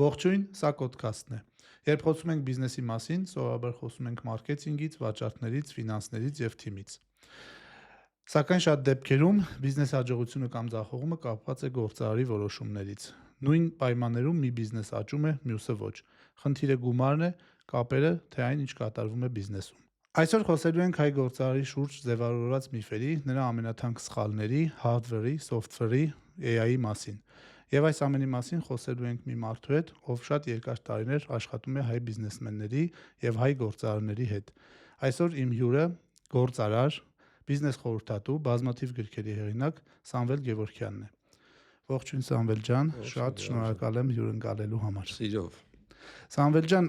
Ողջույն, սա կոդքասթն է։ Երբ խոսում ենք բիզնեսի մասին, սովորաբար խոսում ենք մարքեթինգից, վաճառքներից, ֆինանսներից եւ թիմից։ Սակայն շատ դեպքերում բիզնես հաջողությունը կամ ձախողումը կապված է գործարարի որոշումներից։ Նույն պայմաններում մի բիզնես աճում է, մյուսը ոչ։ Խնդիրը գումարն է, կապերը, թե այն ինչ կատարվում է բիզնեսում։ Այսօր խոսելու ենք հայ գործարարի շուրջ ձևավորված միֆերի, նրա ամենաթանկ սխալների, hardware-ի, software-ի, AI-ի մասին։ Եվ այս ամենի մասին խոսելու ենք մի մարդու հետ, ով շատ երկար տարիներ աշխատում է հայ բիզնեսմենների եւ հայ գործարարների հետ։ Այսօր իմ հյուրը գործարար, բիզնես խորհրդատու, բազմաթիվ գրքերի հեղինակ Սամվել Գևորգյանն է։ Ողջույն Սամվել ջան, շատ շնորհակալ եմ հյուրընկալելու համար։ Սիրով։ Սամվել ջան,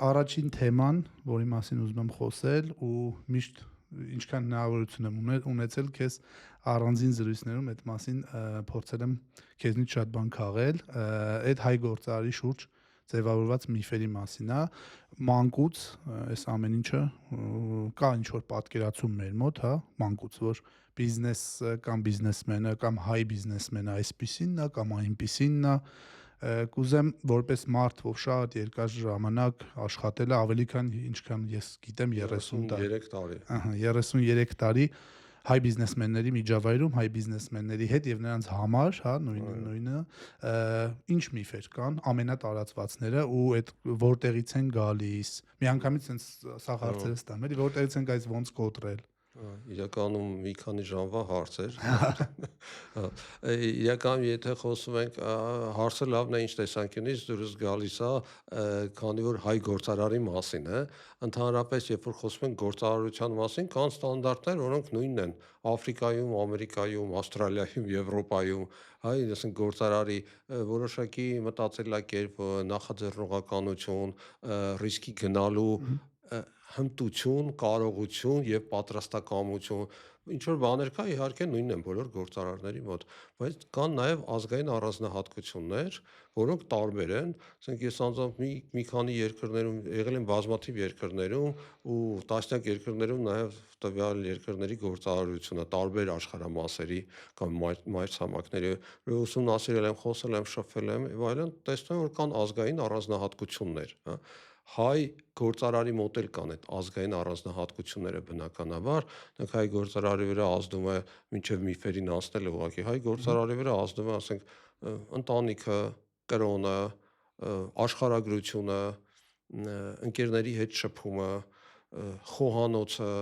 առաջին թեման, որի մասին ուզում եմ խոսել ու միշտ ինչքան հնարավորություն եմ ունեցել քեզ առանձին զրույցներում այդ մասին փորձել եմ քեզնից շատ բան քաղել, այդ հայ գործարարի շուրջ ձևավորված միֆերի մասին է, մանկուց այս ամեն ինչը կա ինչ որ պատկերացում մեր մոտ, հա, մանկուց, որ բիզնես կամ բիզնեսմենը կամ հայ բիզնեսմենը այսպիսինն է կամ այնպիսինն է, կուզեմ որպես մարդ, ով շատ երկար ժամանակ աշխատել է, ավելի քան ինչքան ես գիտեմ 30 տարի։ Ահա, 33 տարի հայ բիզնեսմենների միջավայրում, հայ բիզնեսմենների հետ եւ նրանց համար, հա, նույնը, ինչ միֆեր կան, ամենատարածվածները ու այդ որտեղից են գալիս։ Միանգամից sense սա հարցերը ստամ, էլի որտեղից են գալիս, ոնց կոտրել։ Իրականում մի քանի ժամվա հարց էր։ Իրականում եթե խոսում ենք հարցը լավն է ինչ տեսանկյունից դուրս գալիս է, քանի որ հայ գործարարի մասին է, ընդհանրապես երբ որ խոսում ենք գործարարության մասին, կան ստանդարտներ, որոնք նույնն են Աֆրիկայում, Ամերիկայում, Ավստրալիայում, Եվրոպայում, հայ, ասենք գործարարի որոշակի մտածելակերպ, նախաձեռնողականություն, ռիսկի գնալու հմտություն, կարողություն եւ պատրաստակամություն, ինչ որ բաներ կա, իհարկե նույնն են բոլոր գործարարների մոտ, բայց կան նաեւ ազգային առանձնահատկություններ, որոնք տարբեր են, ասենք ես անձամբ մի քանի երկրներում եղել եմ բազմաթիվ երկրներում ու տասնյակ երկրներում նաեւ տվյալ երկրների գործարարությունը տարբեր աշխարհամասերի կամ մայրցամաքների ուսումնասիրել եմ, խոսել եմ, շփվել եմ եւ այլն, տեսնում եմ որ կան ազգային առանձնահատկություններ, հա հայ գործարարի մոտ էլ կան այդ ազգային առանձնահատկությունները բնականաբար, դրանք հայ գործարարի վրա ազդում է մինչև միֆերին անցնել ուղղակի հայ գործարարի վրա ազդում է, ասենք, ընտանիքը, կրոնը, աշխարհագրությունը, ընկերների հետ շփումը, խոհանոցը,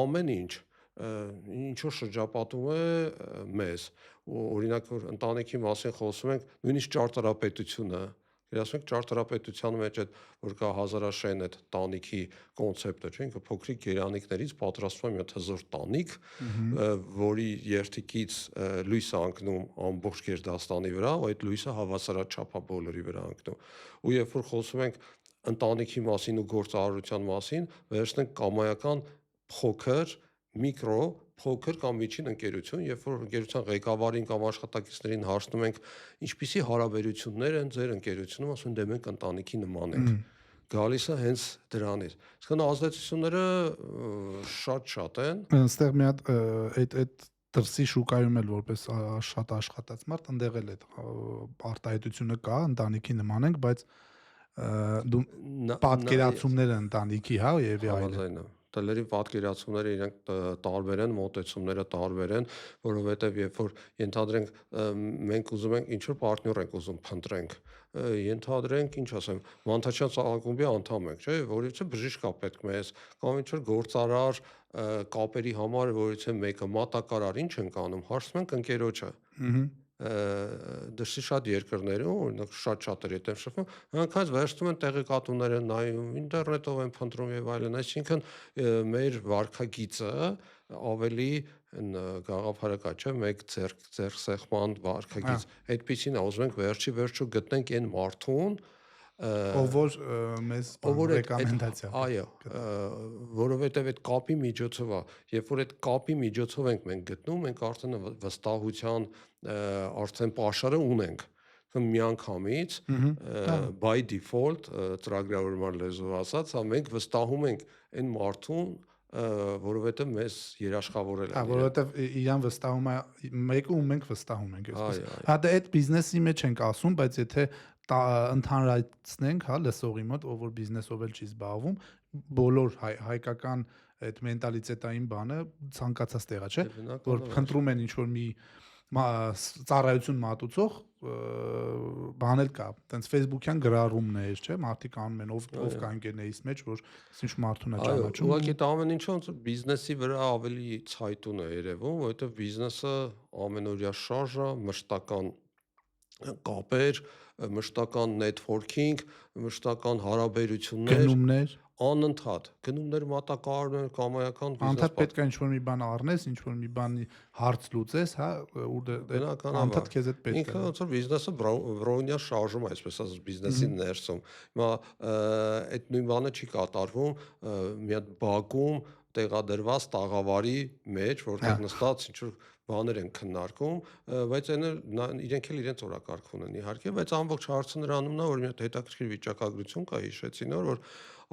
ամեն ինչ ինչ որ շրջապատում է մեզ, օրինակ որ ընտանիքի մասին խոսում ենք, նույնիսկ ճարտարապետությունը ասում ենք ճարտարապետության մեջ այդ որ կա հազարաշեն այդ տանիքի կոնցեպտը, չէ՞, ինքը փոքրիկ գերանիկներից պատրաստվում է մի հատ հզոր տանիք, որի երթիկից լույս է ընկնում ամբողջ գերդաստանի վրա, ու այդ լույսը հավասարաչափ է բոլորի վրա ընկնում։ Ու երբ որ խոսում ենք ընտանիքի մասին ու գործարարության մասին, վերցնենք կամայական փոքր փոքր կամ միջին ընկերություն, երբ որ ընկերության ղեկավարին կամ աշխատակիցներին հարցնում ենք, ինչպիսի հարաբերություններ են ձեր ընկերությունում, ասում են դե մենք ընտանիքի նման ենք։ Գալիս է հենց դրանից։ Իսկ ազդեցությունները շատ են։ Այստեղ մի հատ այդ դրսի շուկայում էլ որպես շատ աշխատած մարդ ընդեղ էլ այդ արտահայտությունը կա, ընտանիքի նման ենք, բայց դու պատկերացումները ընտանիքի, հա, եւ այլն։ Տելերի պատկերացումները իրենք տարբեր են, մոտեցումները տարբեր են, որովհետև երբ որ ենթադրենք մենք ուզում ենք ինչ որ պարտներ ենք ուզում փնտրենք, ենթադրենք, ինչ ասեմ, Մանթաչյան ծաղակումբի անդամ ենք, չէ՞, որից բժիշկ է պետք մեզ, կամ ինչ որ գործարար կապերի համար, որից մեկը մատակարար, ինչ ենք անում, հարցնում ենք ընկերոջը։ Դրսի շատ երկրներում, օրինակ շատ-շատեր հետ եմ շփվում, նրանք հենց վերցնում են տեղեկատուները նայում, ինտերնետով են փնտրում եւ այլն, այսինքն մեր վարքագիծը ավելի գաղափարակա չէ, մեկ ձեռքսեղման վարքագիծ, այդպեսին է, ուզում ենք վերջի վերջո գտնենք այն մարդուն, ով որ մեզ ռեկոմենդացիա։ Այո, որովհետև այդ կապի միջոցով է, երբ որ այդ կապի միջոցով ենք մենք գտնում, մենք արդեն վստահության արդեն պաշարը ունենք։ Միանգամից by default ծրագրավորման լեզվով ասած, մենք վստահում ենք այն մարդուն, որովհետև մեզ երաշխավորել է։ Որովհետև իրան վստահում է մեկը ու մենք վստահում ենք այսպես։ Հա դա այդ բիզնեսի մեջ ենք ասում, բայց եթե ընդհանրացնենք, հա, լսողի մոտ, ով որ բիզնեսով էլ չի զբաղվում, բոլոր հայկական այդ մենտալիտետային բանը ցանկացած տեղա, չէ, որ փնտրում են ինչ որ մի ծառայություն մատուցող բան էլ կա, տենց Facebook-յան գրառումներ, չէ, մարդիկ անում են, ով կա ընկերներից մեջ, որ ինչ մարդուն է ճանաչում։ Ուղղակի դա ամեն ինչը ոնց բիզնեսի վրա ավելի ցայտուն է երևում, որովհետև բիզնեսը ամենօրյա շարժը, մշտական կապեր, մշտական networking, մշտական հարաբերություններ, Գնումներ, անընդհատ գնումներ մատակարարում են կամայական անդադ պետք է ինչ որ մի բան առնես, ինչ որ մի բանի հարց լուծես, հա, անդադ քեզ այդ պետք է։ Ինքը ոնց որ բիզնեսը բրոնյա շարժում է, այսպես ասած, բիզնեսի ներսում։ Հիմա այդ նույն բանը չի կատարվում մի հատ բակում տեղադրված տաղավարի մեջ, որտեղ նստած ինչ որ բաներ են քննարկում, բայց իրենք էլ իրենց օրակարգ ունեն իհարկե, բայց ամբողջ հարցը նրանումն է, որ մի հատ հետաքրքիր վիճակագրություն կա, հիշեցի նոր, որ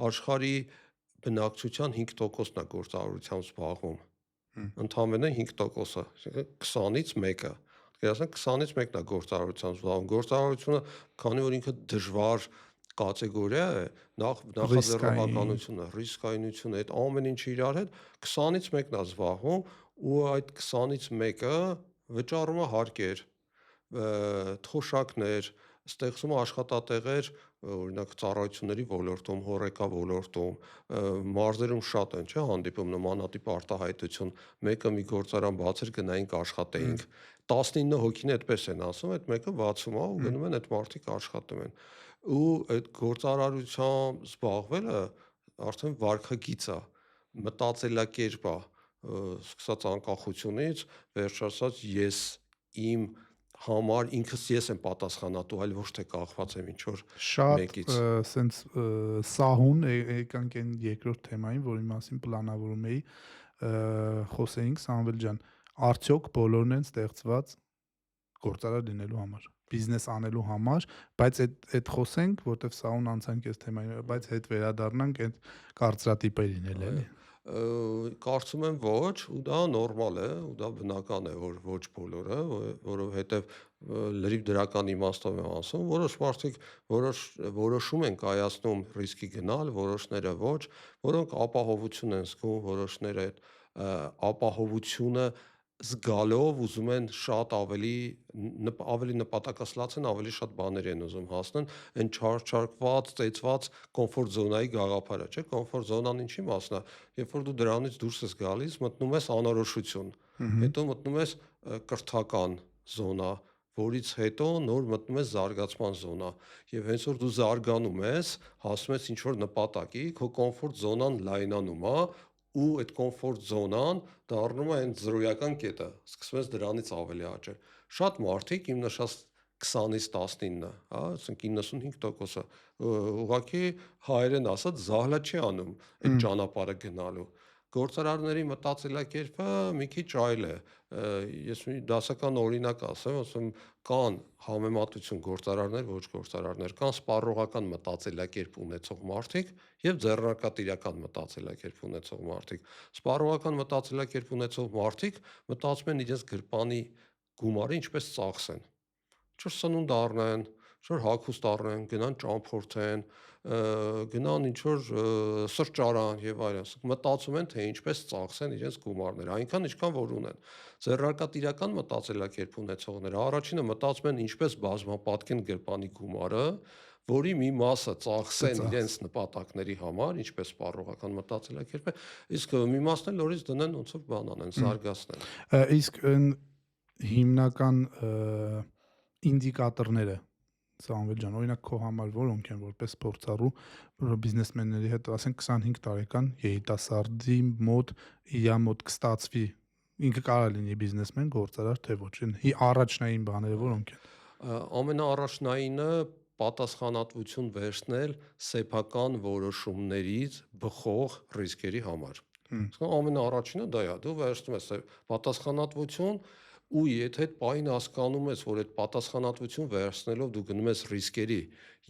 աշխարհի բնակչության 5%-ն է գործարարությամբ զբաղվում։ Ընդամենը 5%-ը, 20-ից 1-ը։ Գրասեն 20-ից 1-ն է գործարարությամբ զբաղվում։ Գործարարությունը, քանի որ ինքը դժվար կատեգորիա է, նախաձեռնողականությունը, ռիսկայնությունը, այդ ամեն ինչը իրար հետ 20-ից 1-ն է զբաղվում ու այդ 20-ից 1-ը վճարում է հարկեր, թոշակներ, ստեղծում է աշխատատեղեր, օրինակ ծառայությունների ոլորտում, հոռեկա ոլորտում, մարզերում շատ են, չէ, հանդիպում նմանատիպ արտահայտություն, մեկը մի գործարան բացեր գնայինք աշխատեինք, 19 հոգին այդպես են ասում, այդ մեկը բացում է ու գնում են այդ մարդիկ աշխատում են։ Ու այդ գործարարությամբ զբաղվելը արդեն վարքագիծ է, մտածելակերպ է, սկսած անկախությունից, վերջ ասած ես իմ համար ինքս ես եմ պատասխանատու, այլ ոչ թե կախված եմ ինչ որ մեկից։ Շատ սենց սահուն եկանք այն երկրորդ թեմային, որի մասին պլանավորում էի խոսեինք Սամվել ջան, արդյոք բոլորն են ստեղծված գործարար լինելու համար, բիզնես անելու համար, բայց այդ խոսենք, որտեվ սահուն անցանք այս թեմային, բայց հետ վերադառնանք այդ կարծրատիպերին էլի։ Կարծում եմ ոչ, ու դա նորմալ է, ու դա բնական է, որ ոչ բոլորը, որովհետև լրիվ դրական իմաստով եմ ասում, որոշ մարդիկ որոշում են կայացնում ռիսկի գնալ, որոշները ոչ, որոնք ապահովություն են զգում, որոշները այդ ապահովությունը զգալով ուզում են շատ ավելի նպատակասլաց են, ավելի շատ բաներ են ուզում հասնել, այն չարչարկված, ծեծված կոմֆորտ զոնայի գաղափարը, չէ՞, կոմֆորտ զոնան ինչի մասն է, երբ որ դու դրանից դուրս ես գալիս, մտնում ես անորոշություն, հետո մտնում ես կրթական զոնա, որից հետո նոր մտնում ես զարգացման զոնա, եւ հենց որ դու զարգանում ես, հասնում ես ինչ որ նպատակի, քո կոմֆորտ զոնան լայնանում է ու այդ կոմֆորտ զոնան դառնում է այն զրոյական կետը, սկսում ես դրանից ավելի աճել։ Շատ մարդիկ իմ նշած 20-ից 19-ը, հա, ասենք 95%-ը ուղղակի հայերեն ասած զահլա չի անում այդ ճանապարհը գնալու։ Գործարարների մտածելակերպը մի քիչ այլ է։ Ես մի դասական օրինակ ասեմ, կան համեմատություն գործարարներ, ոչ գործարարներ, կան սպառողական մտածելակերպ ունեցող մարդիկ եւ ձեռնարկատիրական մտածելակերպ ունեցող մարդիկ։ Սպառողական մտածելակերպ ունեցող մարդիկ մտածում են իրենց գրպանի գումարը ինչպես ծախսեն։ Ինչ-որ սնունդ առնեն, ինչ-որ հագուստ առնեն, գնան ճամփորդեն, գնան ինչ-որ սրճարան եւ այլն, մտածում են, թե ինչպես ծախսեն իրենց գումարները, այնքան ինչքան որ ունեն։ Ձեռնարկատիրական մտածելակերպ ունեցողները առաջինը մտածում են ինչպես բազմապատկեն գրպանի գումարը, որի մի մասը ծախսեն իրենց նպատակների համար, ինչպես սպառողական մտածելակերպ է, իսկ մի մասն էլ նորից դնեն ոնց որ բան անեն, զարգացնեն։ Իսկ հիմնական ինդիկատորները Սամվել ջան, օրինակ քո համար որոնք են որպես փորձառու բիզնեսմենների հետ, ասենք 25 տարեկան երիտասարդի մոտ իր մոտ կստացվի ինքը կարող է լինի բիզնեսմեն, գործարար, թե ոչ, առաջնային բաները որոնք են։ Ամենաառաջնայինը պատասխանատվություն վերցնել սեփական որոշումներից բխող ռիսկերի համար։ Ամենաառաջինը դա է, դու վերցնում ես պատասխանատվություն ու եթե այդ պահին հասկանում ես, որ այդ պատասխանատվություն վերցնելով դու գնում ես ռիսկերի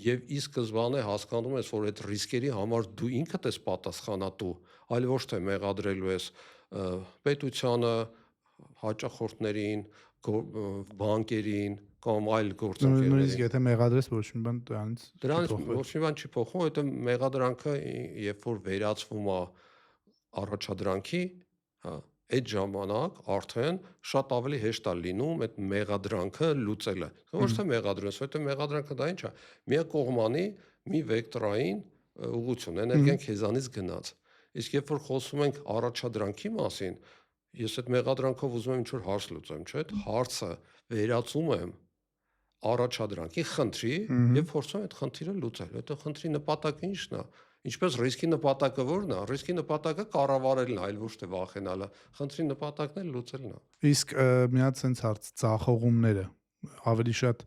եւ ի սկզբանե հասկանում ես, որ այդ ռիսկերի համար դու ինքդ ես պատասխանատու, այլ ոչ թե մեղադրելու ես պետությանը, հաճախորդներին, բանկերին, կամ այլ Նույնիսկ գործընկերների։ եթե մեղադրես ոչ մի բան դրանից Դրանից ոչ մի բան չի փոխվում, որովհետև մեղադրանքը երբ որ վերածվում է առաջադրանքի, հա, այդ ժամանակ արդեն շատ ավելի հեշտ է լինում այդ մեղադրանքը լուծելը։ Ոչ թե մեղադրես, որովհետև մեղադրանքը դա ինչ է, միակողմանի մի վեկտորային ուղղություն, էներգիան քեզանից գնաց։ Իսկ երբ որ խոսում ենք առաջադրանքի մասին, ես այդ մեղադրանքով ուզում եմ ինչ-որ հարց լուծեմ, չէ՞, այդ հարցը վերածում եմ առաջադրանքի խնդրի եւ փորձում այդ խնդիրը լուծել։ Այդ խնդրի նպատակը ի՞նչն է։ Ինչպես ռիսկի նպատակը ո՞րն է։ Ռիսկի նպատակը կառավարելն է, այլ ոչ թե վախենալը։ Խնդրի նպատակն էլ լուծելն է։ Իսկ մի հատ sense հարց ձախողումները ավելի շատ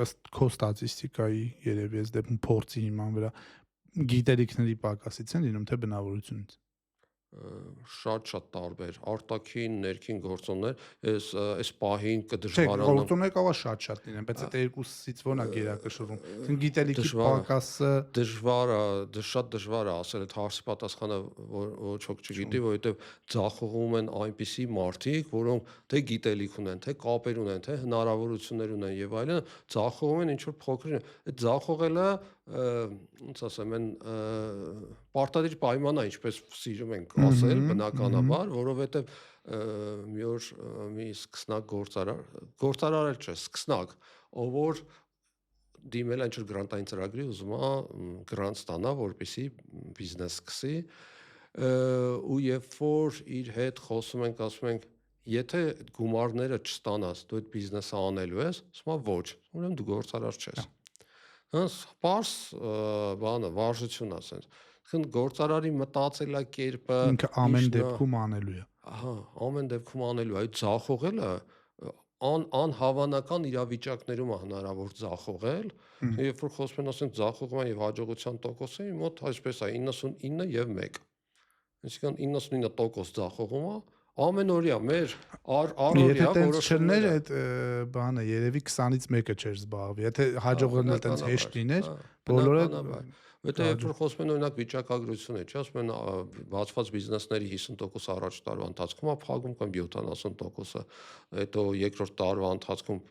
ըստ քո ստատիստիկայի երևի այս դեպքում փորձի հիման վրա գիտելիքների պակասից են լինում թե բնավորությունից։ Շատ տարբեր արտաքին, ներքին գործոններ, այս պահին Չէ, կդժվարանամ գործոնները կարող է շատ լինեն, բայց այդ երկուսից ո՞րն է գերակշռում։ Այսինքն գիտելիքի պակասը դժվար է, շատ դժվար է ասել այդ հարցի պատասխանը ոչ ոք չգիտի, որովհետև ձախողում են այնպիսի մարդիկ, որոնք թե գիտելիք ունեն, թե կապեր ունեն, թե հնարավորություններ ունեն եւ այլն, ձախողում են ինչ որ փոքր։ Այդ ձախողելը ոնց ասեմ, այն պարտադիր պայման է, ինչպես սիրում ենք ասել, բնականաբար, որովհետև մի օր մի սկսնակ գործարար էլ չէ, սկսնակ, ով որ դիմել է ինչ-որ գրանտային ծրագրի, ուզում է գրանտ ստանա, որպեսզի բիզնես սկսի, ու երբ որ իր հետ խոսում ենք, ասում ենք, եթե գումարները չստանաս, դու այդ բիզնեսը անելու ես, ասում է ոչ, ուրեմն դու գործարար չես։ Հենց պարզ բանը, վարժություն ասենց։ Քան գործարարի մտածելակերպը ինքը ամեն դեպքում անելու է։ Ահա, ամեն դեպքում անելու, այդ ձախողելը անհավանական իրավիճակներում է հնարավոր ձախողել, երբ որ խոսում են ասենք ձախողման եւ հաջողության տոկոսը մոտ այսպես է 99 եւ 1։ Այսինքն 99% ձախողում է ամենօրյա մեր առօրյա որոշումներ այդ բանը երևի 20-ից 1-ը չէր զբաղվի։ Եթե հաջողելն էլ տենց հեշտ լիներ, բոլորը Որտեղ երբ որ խոսում են օրինակ վիճակագրությունը, չէ՞, ասում են բացված բիզնեսների 50% առաջ տարվա ընթացքում է փակում կամ 70%-ը, հետո երկրորդ տարվա ընթացքում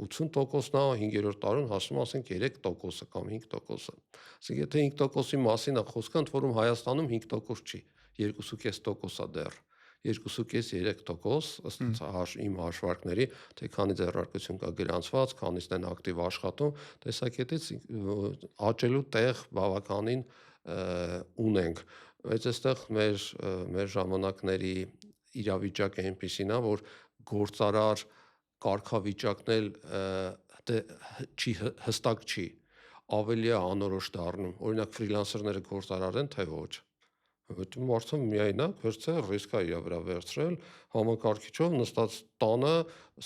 80%-ն է, 5-րդ տարում հասնում ասենք 3%-ը կամ 5%-ը։ Ասենք եթե 5%-ի մասին է խոսքը, ընդ որում Հայաստանում 5% չի, 2.5% է դեռ։ 2.5-3% ըստ իմ հաշվարկների, թե քանի ձեռնարկություն կա գրանցված, քանիսն են ակտիվ աշխատում, տեսակետից աճելու տեղ բավականին ունենք, բայց այստեղ մեր ժամանակների իրավիճակը այնպեսին է, որ գործարար կարգավիճակն էլ հստակ չի, ավելի է անորոշ դառնում, օրինակ ֆրիլանսերները գործարար են, թե ոչ։ Որտեղ մարդը միայնակ վերցրել ռիսկ է իր վրա վերցրել համակարգիչով նստած տանը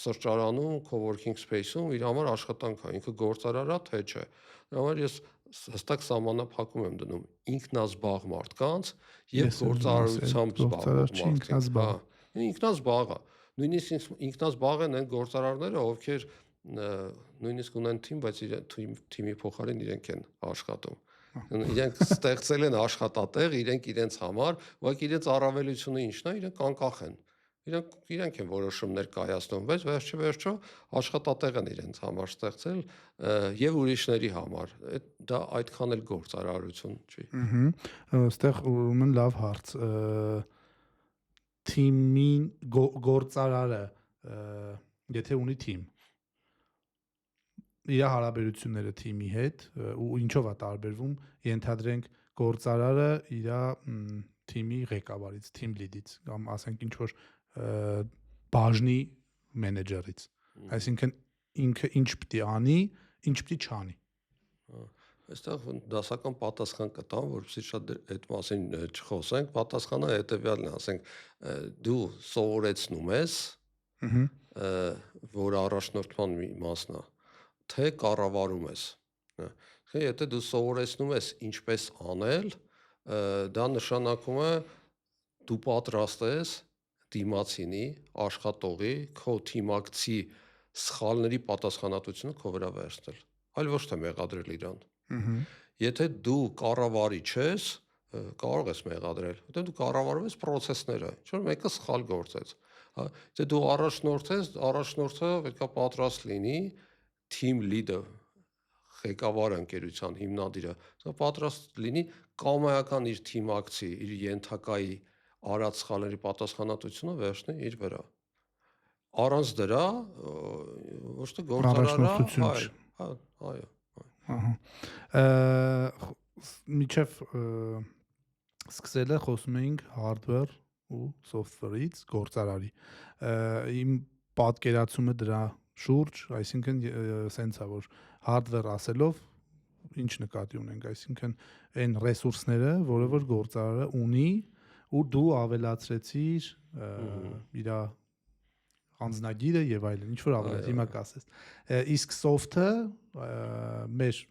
սրճարանում coworking space-ում իր համար աշխատանք է ինքը գործարար է թե չէ դրա համար ես հստակ սահմանափակում եմ դնում ինքնազբաղ մարդկանց եւ գործարարությամբ զբաղվող մարդկանց ինքնազբաղ է նույնիսկ ինքնազբաղ են այն գործարարները ովքեր նույնիսկ ունեն թիմ բայց իր թիմի փոխարեն իրենք են աշխատում իրենք ստեղծել են աշխատատեղ, իրենց համար, ուղղակի իրենց առավելությունը ի՞նչն է, իրենք անկախ են։ Իրենք են որոշումներ կայացնում, բայց վերջը աշխատատեղ են իրենց համար ստեղծել եւ ուրիշների համար։ Դա այդքան էլ գործարարություն չի։ Այստեղ ուրեմն լավ հարց։ Թիմին գործարարը եթե ունի թիմ իր հարաբերությունները թիմի հետ ու ինչով է տարբերվում ենթադրենք գործարարը իր թիմի ղեկավարից, թիմ լիդից կամ ասենք ինչ որ բաժնի մենեջերից այսինքն ինքը ինչ պիտի անի, ինչ պիտի չանի Այստեղ դասական պատասխան կտամ, որովհետեւ շատ այդ մասին չխոսենք, պատասխանը հետեւյալն է, ասենք դու սովորեցնում ես, որ առաջնորդման մի մասն է, թե կառավարում ես։ Եթե դու սովորեցնում ես ինչպես անել, դա նշանակում է դու պատրաստ ես դիմացինի, աշխատողի, քո թիմակցի սխալների պատասխանատվությունը քո վրա վերցնել, այլ ոչ թե մեղադրել իրան։ Եթե դու կառավարիչ ես, կարող ես մեղադրել, որտեղ դու կառավարում ես process-ները, ինչ որ մեկը սխալ գործեց։ հա, դե դու առաջնորդ ես, առաջնորդը պետքա պատրաստ լինի team leader, ղեկավար ընկերության հիմնադիրը, դա պատրաստ լինի կամայական իր թիմակցի, իր ենթակայի արած սխալների պատասխանատվությունը վերցնի իր վրա։ Առանց դրա ոչ թե գործարարը, Առաջնորդություն այլ, չի։ հա, այո։ Ահա։ Միջև սկսելը խոսում էինք hardware ու software-ից գործարարի։ Իմ պատկերացումը դրա շուրջ, այսինքն սենց է, որ hardware ասելով ինչ նկատի ունենք, այսինքն այն ռեսուրսները, որը որ գործարարը ունի ու դու ավելացրեցիր իր անձնագիրը եւ այլն, ինչ որ ավելացրեցիր, հիմա կասես։ Իսկ soft-ը մեր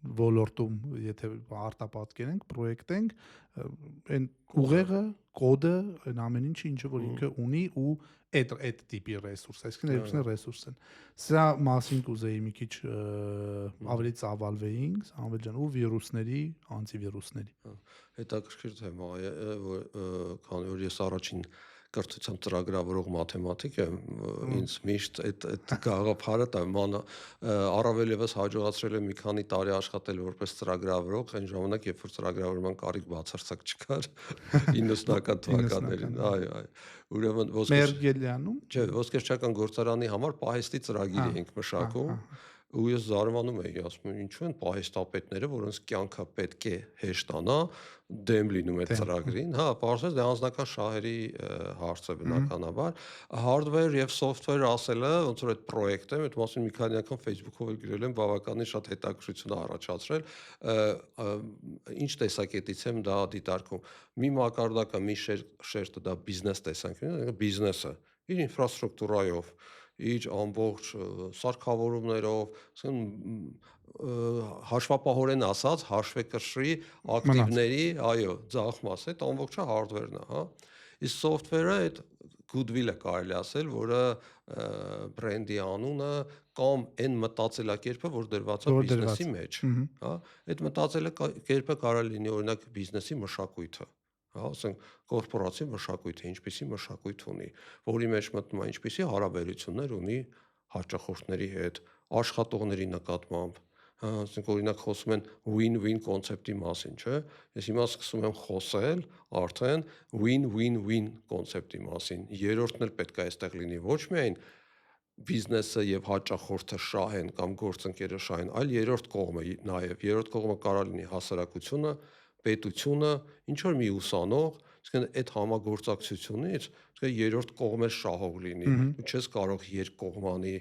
ոլորտում, եթե արտապատկերենք, պրոյեկտենք, այն ուղեղը, կոդը, այն ամեն ինչը որ ինքը ունի ու այդ տիպի ռեսուրս, այսինքն երկուսն էլ ռեսուրս են։ Սա մասին կուզեի մի քիչ ավելի ծավալվեինք, Սամվել ջան, ու վիրուսների, անտիվիրուսների։ Հետաքրքիր թեմա է, քանի որ ես առաջին կրթությամբ ծրագրավորող մաթեմատիկ եմ, ինձ միշտ այդ գաղափարը առավել եւս հաջողացրել եմ մի քանի տարի աշխատել որպես ծրագրավորող, այն ժամանակ, երբ որ ծրագրավորման կարիք բացարձակ չկար 90-ական թվականներին, այո։ Ուրեմն Մերգելյանում, չէ, ոսկերչական գործարանի համար պահեստի ծրագիր էինք մշակում, ու ես զարմանում էի, ասում եմ, ինչու են պահեստապետները, որոնց կյանքը պետք է հեշտանա, դեմ լինում այդ ծրագրին, հա, պարզվեց դե անձնական շահերի հարց է բնականաբար, hardware եւ software ասելը, ոնց որ այդ պրոյեկտ է, այդ մասին մի քանի անգամ Facebook-ով էլ գրել եմ, բավականին շատ հետաքրքրություն առաջացրել, ինչ տեսակետից եմ դա դիտարկում։ Մի մակարդակը, մի շերտը դա բիզնես տեսանկյունից, բիզնեսը իր ինֆրաստրուկտուրայով, իր ամբողջ սարքավորումներով, հաշվապահորեն ասած, հաշվեկշռի ակտիվների, այո, ձախ մասը, այդ ամբողջը hardware-ն է, հա։ Իսկ software-ը այդ goodwill-ը կարելի ասել, որը բրենդի անունը կամ այն մտածելակերպը, որ դրված է բիզնեսի մեջ, հա։ Այդ մտածելակերպը կարելի լինի օրինակ բիզնեսի մշակույթը, հա, ասենք կորպորացիա մշակույթը, ինչպիսի մշակույթ ունի, որի մեջ մտնում է ինչպիսի հարաբերություններ ունի հաճախորդների հետ, աշխատողների նկատմամբ, հա, ասենք օրինակ խոսում են win-win կոնցեպտի մասին, չէ՞։ Ես հիմա սկսում եմ խոսել արդեն win-win-win կոնցեպտի մասին։ Երրորդն էլ պետք է այստեղ լինի, ոչ միայն բիզնեսը եւ հաճախորդը շահեն կամ գործընկերը շահեն, այլ երրորդ կողմը նաեւ, երրորդ կողմը կարա լինի հասարակությունը, պետությունը, ինչ որ մի ուսանող, այսինքն այդ համագործակցությունից երրորդ կողմը շահող լինի։ Դու չես կարող երկկողմանի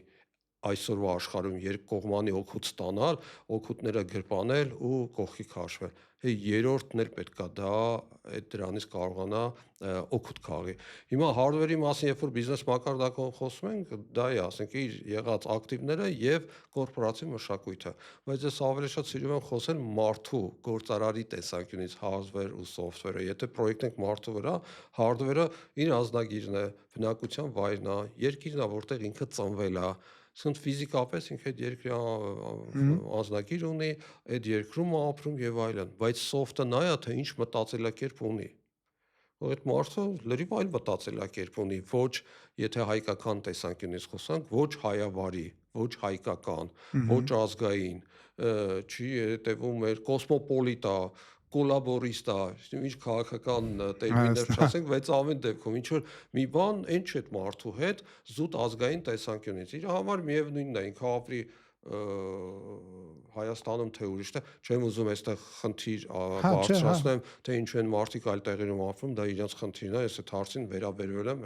այսօրվա աշխարհում երկկողմանի օգուտ ստանալ, օգուտները գրպանել ու կողքի քաշվել։ Երրորդն էլ պետքա դա այդ դրանից կարողանա օգուտ քաղի։ Հիմա hardware-ի մասին, երբ որ բիզնես մակարդակով խոսում ենք, դա է, ասենք, իր եղած ակտիվները եւ կորպորացիա մշակույթը, բայց ես ավելի շատ սիրում եմ խոսել մարդու գործարարի տեսանկյունից hardware ու software-ը։ Եթե պրոյեկտ ենք մարդու վրա, hardware-ը իր ազնագիրն է, բնակության վայրն է, երկիրն է, որտեղ ինքը ծնվել է, ասենք ֆիզիկապես ինքը այդ երկրի անձնագիր ունի, այդ երկրում է ապրում եւ այլն, բայց soft-ը նա է, թե ինչ մտածելակերպ ունի։ Որ այդ մարդը լրիվ այլ մտածելակերպ ունի, ոչ եթե հայկական տեսանկյունից խոսանք, ոչ հայավարի, ոչ հայկական, ոչ ազգային, չի հետևում մեր կոսմոպոլիտ է, կոլաբորիստա, ինչ քաղաքական տերմիններ չասենք, բայց ամեն դեպքում ինչ որ մի բան այն չէ այդ մարդու հետ զուտ ազգային տեսանկյունից։ Իր համար միևնույնն է, ինքը ապրի Հայաստանում թե ուրիշտեղ, չեմ ուզում այստեղ խնդիր բարձրացնեմ, թե ինչու են մարդիկ այլ տեղերում ապրում, դա իրենց խնդիրն է, ես այդ հարցին վերաբերվել եմ,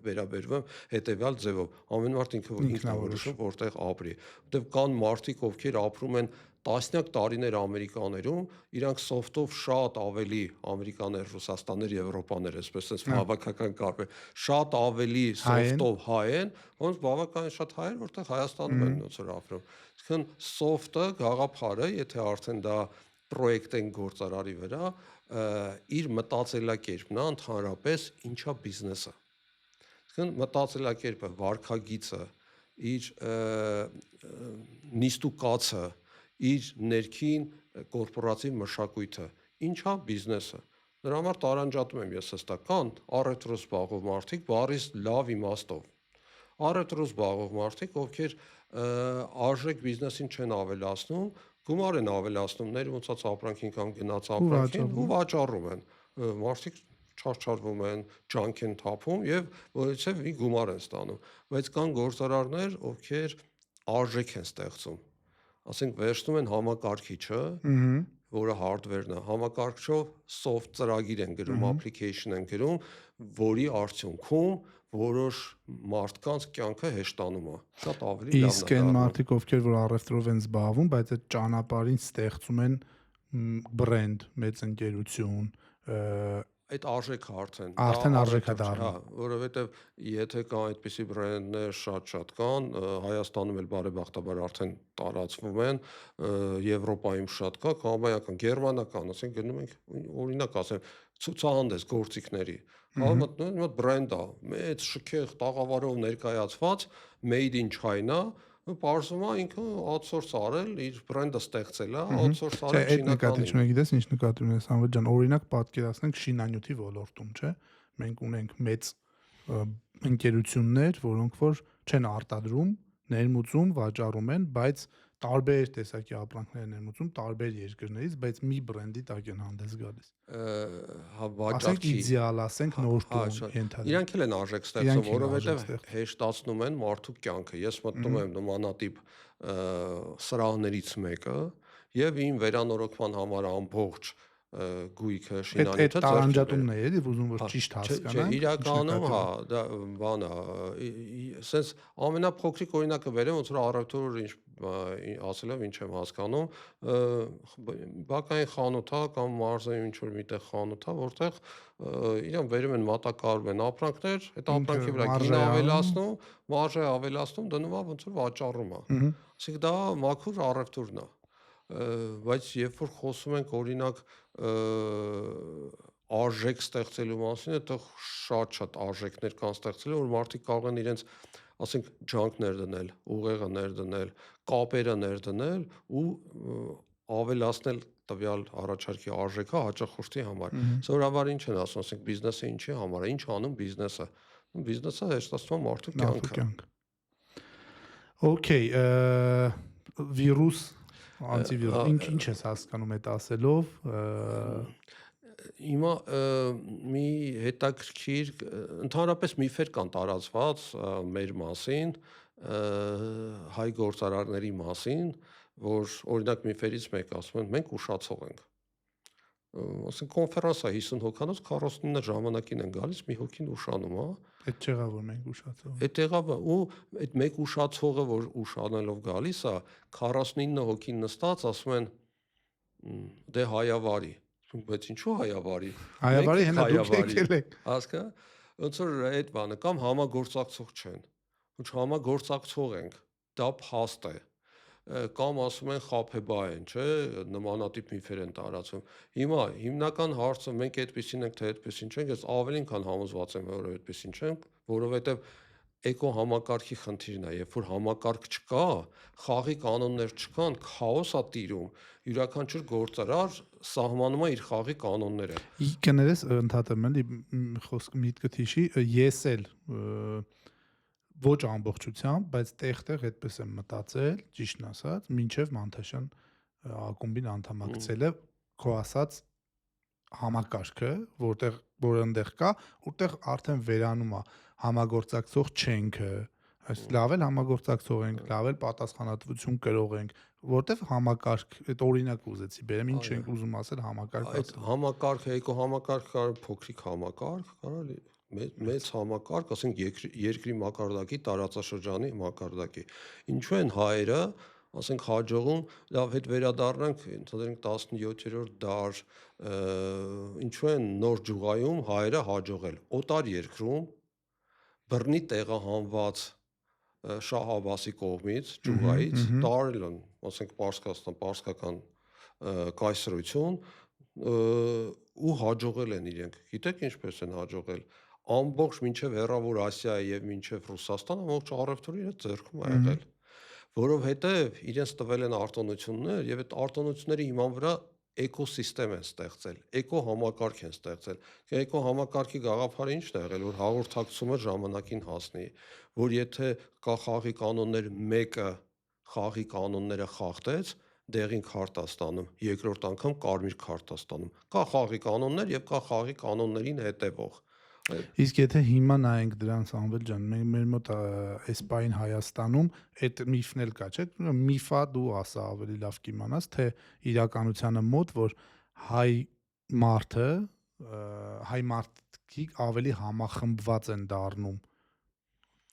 վերաբերվում հետեւյալ ձևով։ Ամեն մարդ ինքն է որոշում որտեղ ապրի։ Որտեղ կան մարդիկ, ովքեր ապրում են տասնյակ տարիներ Ամերիկաներում, իրանք soft-ով շատ ավելի ամերիկաներ, Ռուսաստաններ, Եվրոպաներ, այսպես հավաքական կապ է, շատ ավելի soft-ով հայ են, ոնց բավականին շատ հայեր, որտեղ Հայաստանում են ոնց որ ապրում։ Այսինքն soft-ը, գաղափարը, եթե արդեն դա պրոյեկտ են գործարարի վրա, իր մտածելակերպն է ընդհանրապես ինչա բիզնեսը։ Այսինքն մտածելակերպը, վարքագիծը, իր նիստուկացը, իր ներքին կորպորատիվ մշակույթը, ինչա բիզնեսը։ Դրա համար տարանջատում եմ ես հստական առևտրով զբաղվող մարդիկ բարիս լավ իմաստով։ Առևտրով զբաղվող մարդիկ, ովքեր արժեք բիզնեսին չեն ավելացնում, գումար են ավելացնում, ներմուծած ապրանքին կամ գնաց ապրանքին ու վաճառում են։ Մարդիկ չարչարվում են, ջանք են թափում եւ որովհետեւ մի գումար են ստանում, բայց կան գործարարներ, ովքեր արժեք են ստեղծում։ Ասենք վերցնում են համակարգիչը, որը hardware-ն է, համակարգչով soft ծրագիր են գրում, application են գրում, որի արդյունքում որոշ մարդկանց կյանքը հեշտանում է։ Շատ ավելի լավն է։ Իսկ այն մարդիկ, ովքեր որ առևտրով են զբաղվում, բայց այդ ճանապարհին ստեղծում են բրենդ, մեծ ընկերություն, այդ արժեքը արդեն արժեքը դառնում, հա, որովհետև եթե կան այդպիսի բրենդներ շատ կան, Հայաստանում էլ բարեբախտաբար արդեն տարածվում են, Եվրոպայում շատ կա, համայական, գերմանական, ասենք գնում ենք, օրինակ ասեմ, ցուցահանդես գործիքների, հա, մտնում մի հատ բրենդ է, մեծ շքեղ տաղավարով ներկայացված, made in China, պարզվում է ինքը outsource արել, իր բրենդը ստեղծել է, outsource արել չինականին։ Չէ, գիտես ինչ նկատի ունես, Սամվել ջան, օրինակ պատկերացնենք շինանյութի ոլորտում, չէ՞։ Մենք ունենք մեծ ընկերություններ, որոնք որ չեն արտադրում, ներմուծում, վաճառում են, բայց տարբեր տեսակի ապրանքներ ներմուծում տարբեր երկրներից, բայց մի բրենդի տակ են հանդես գալիս։ Հա, Ասենք իդեալ, ասենք նոր տուն ենթադրում։ Իրանք էլ են արժեք ստեղծում, որովհետև հեշտացնում են մարդու կյանքը։ Ես մտնում եմ նմանատիպ սրահներից մեկը եւ իմ վերանորոգման համար ամբողջ գույքը շինանյութը այդ տարանջատումն է, էլի, ուզում որ ճիշտ հասկանանք։ Իրականում, հա, դա բան է, sense ամենափոքրիկ օրինակը վերեմ, ոնց որ առևտուր ինչ ասելով ինչ եմ հասկանում, բակային խանութ է կամ մարզային ինչ որ միտեղ խանութ է, որտեղ իրան վերում են մատակարարում են ապրանքներ, այդ ապրանքի վրա գին ավելացնում, մարժը ավելացնում, դնում է ոնց որ վաճառում է։ Ասենք դա մաքուր առևտուրն է։ Բայց երբ որ խոսում ենք օրինակ արժեք ստեղծելու մասին, այդտեղ շատ արժեքներ կան ստեղծելու, որ մարդիկ կարող են իրենց, ասենք, ջանքներ դնել, ուղեղը ներդնել, կապերը ներդնել ու ավելացնել տվյալ առաջարկի արժեքը հաճախորդի համար։ Սովորաբար ինչ են ասում, ասենք, բիզնեսը ինչի համար է, ինչ անում բիզնեսը։ Բիզնեսը հեշտացնում մարդու կյանքը։ Okay, վիրուս անտիվիրուս, ինչ ես հասկանում այդ ասելով։ Հիմա մի հետաքրքիր, ընդհանրապես միֆեր կան տարածված մեր մասին, հայ գործարարների մասին, որ օրինակ միֆերից մեկը ասում են մենք ուշացող ենք։ Ասենք կոնֆերանս է 50 հոգանոց 49 ժամանակին են գալիս, մի հոգին ուշանում, հա։ Այդ չեղավ որ մենք ուշացող։ Այդ եղավ ու այդ մեկ ուշացողը որ ուշանելով գալիս է, 49 հոգին նստած ասում են դե հայավարի։ Բայց ինչու հայավարի։ Հայավարի հենա դուք եկել եք։ Հասկա։ Ոնց որ այդ բանը կամ համագործակցող չեն։ Ոչ համագործակցող ենք։ Դա փաստ է։ Կամ ասում են խափեբա են, չէ, նմանատիպ միֆեր են տարածում։ Հիմա հիմնական հարցը մենք այդպեսին ենք, թե այդպեսին չենք, ես ավելին քան համոզված եմ, որ այդպեսին չենք, որովհետև էկո համակարգի խնդիրն է, երբ որ համակարգ չկա, խաղի կանոններ չկան, քաոս է տիրում, յուրաքանչյուր գործարար սահմանում է իր խաղի կանոնները։ Կներես ընդհատեմ էլի խոսքը միտքդ հիշի, ես էլ ոչ ամբողջությամբ, բայց տեղ-տեղ այդպես եմ մտածել, ճիշտն ասած, մինչև Մանթաշյան ակումբին անդամակցելը քո ասած համակարգը, որ այնտեղ կա, որտեղ արդեն վերանում է համագործակցող չենքը, այս լավ էլ համագործակցող ենք, լավ էլ պատասխանատվություն կրող ենք, որտեղ համակարգ, այդ օրինակ ուզեցի բերեմ, ինչ ենք ուզում ասել համակարգ։ Այդ համակարգը, էկո համակարգ կարող փոքրիկ համակարգ, կարող մեծ համակարգ, ասենք երկրի մակարդակի, տարածաշրջանի մակարդակի։ Ինչու են հայերը, ասենք հաջողում, լավ հետ վերադառնանք, ընդհանրենք 17-րդ դար, ինչու են նոր ջուղայում հայերը հաջողել։ Օտար երկրում բռնի տեղահանված Շահ Աբասի կողմից, ջուղայից, տարել են, ասենք Պարսկաստան, պարսկական կայսրություն ու հաջողել են իրենք։ Գիտեք ինչպես են հաջողել։ Ամբողջ մինչև Հեռավոր Ասիա եւ մինչև Ռուսաստան ամբողջ առևտուրը իրենց ձեռքում է եղել, որովհետեւ իրենց տվել են արտոնություններ եւ այդ արտոնությունների հիման վրա էկոսիստեմ են ստեղծել, էկո համակարգ են ստեղծել։ Էկո համակարգի գաղափարը ի՞նչն է եղել, որ հաղորդակցումը ժամանակին հասնի, որ եթե կա խաղի կանոններ, մեկը խաղի կանոնները խախտեց, դեղին քարտ է ստանում, երկրորդ անգամ կարմիր քարտ է ստանում։ Կա խաղի կանոններ եւ կա խաղի կանոններին հետևող։ Իսկ եթե հիմա նայենք դրան Սամվել ջան, մեր մոտ այս պայն Հայաստանում այդ միֆն էլ կա, չէ՞։ Միֆա դու ասա ավելի լավ կիմանաս, թե իրականությանը մոտ որ հայ մարդը հայ մարդիկ ավելի համախմբված են դառնում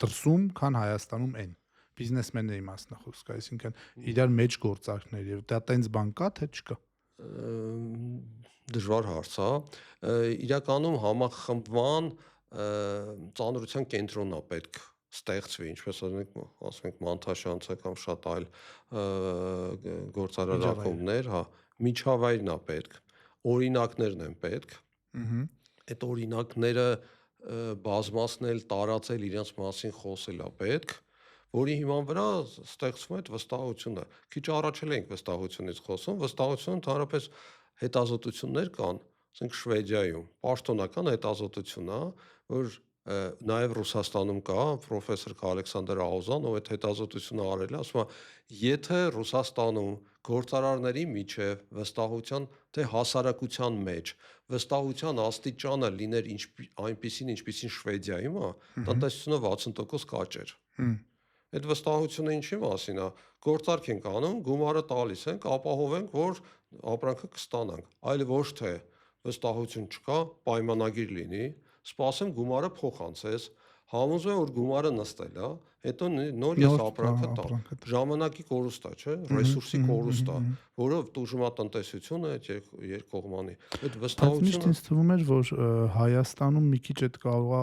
դրսում, քան Հայաստանում են բիզնեսմենների մասն է խոսքը, այսինքն իրար մեջ գործարքներ եւ դա տենց բան կա թե չկա։ Դժվար հարց է։ Իրականում համախմբման ծանրության կենտրոնն է պետք ստեղծվի, ինչպես ասում ենք Մանթաշյանցը կամ շատ այլ գործարարակումներ, հա, միջավայրն է պետք, օրինակներն են պետք։ Այդ օրինակները բազմացնել, տարածել, իրենց մասին խոսել է պետք, որի հիման վրա ստեղծվում է այդ վստահությունը։ Քիչ առաջ էլ ենք վստահությունից խոսում, վստահությունը ընդհանրապես հետազոտություններ կան, ասենք Շվեդիայում, պաշտոնական հետազոտություն է, որ նաև Ռուսաստանում կա, պրոֆեսոր Ալեքսանդր Աուզան, ով այդ հետազոտությունը արել է, ասում է, եթե Ռուսաստանում գործարարների միջև վստահության, թե հասարակության մեջ վստահության աստիճանը լիներ այնպիսին, ինչպիսին Շվեդիայում է, տնտեսությունը 60% կաճեր։ Այդ վստահությունը ինչի մասին է։ Գործարք ենք անում, գումարը տալիս ենք, ապահովենք, որ ապրանքը կստանանք, այլ ոչ թե վստահություն չկա, պայմանագիր լինի, սպասեմ գումարը փոխանցես, համոզվեմ, որ գումարը նստել է, հետո նոր ես ապրանքը տամ։ Ժամանակի կորուստ է, չէ՞, ռեսուրսի կորուստ է, որը տուժումատնտեսությունը այդ երկկողմանի։ Այդ Բայց միշտ վստահությունը ինձ թվում էր, որ Հայաստանում մի քիչ այդ կարողա,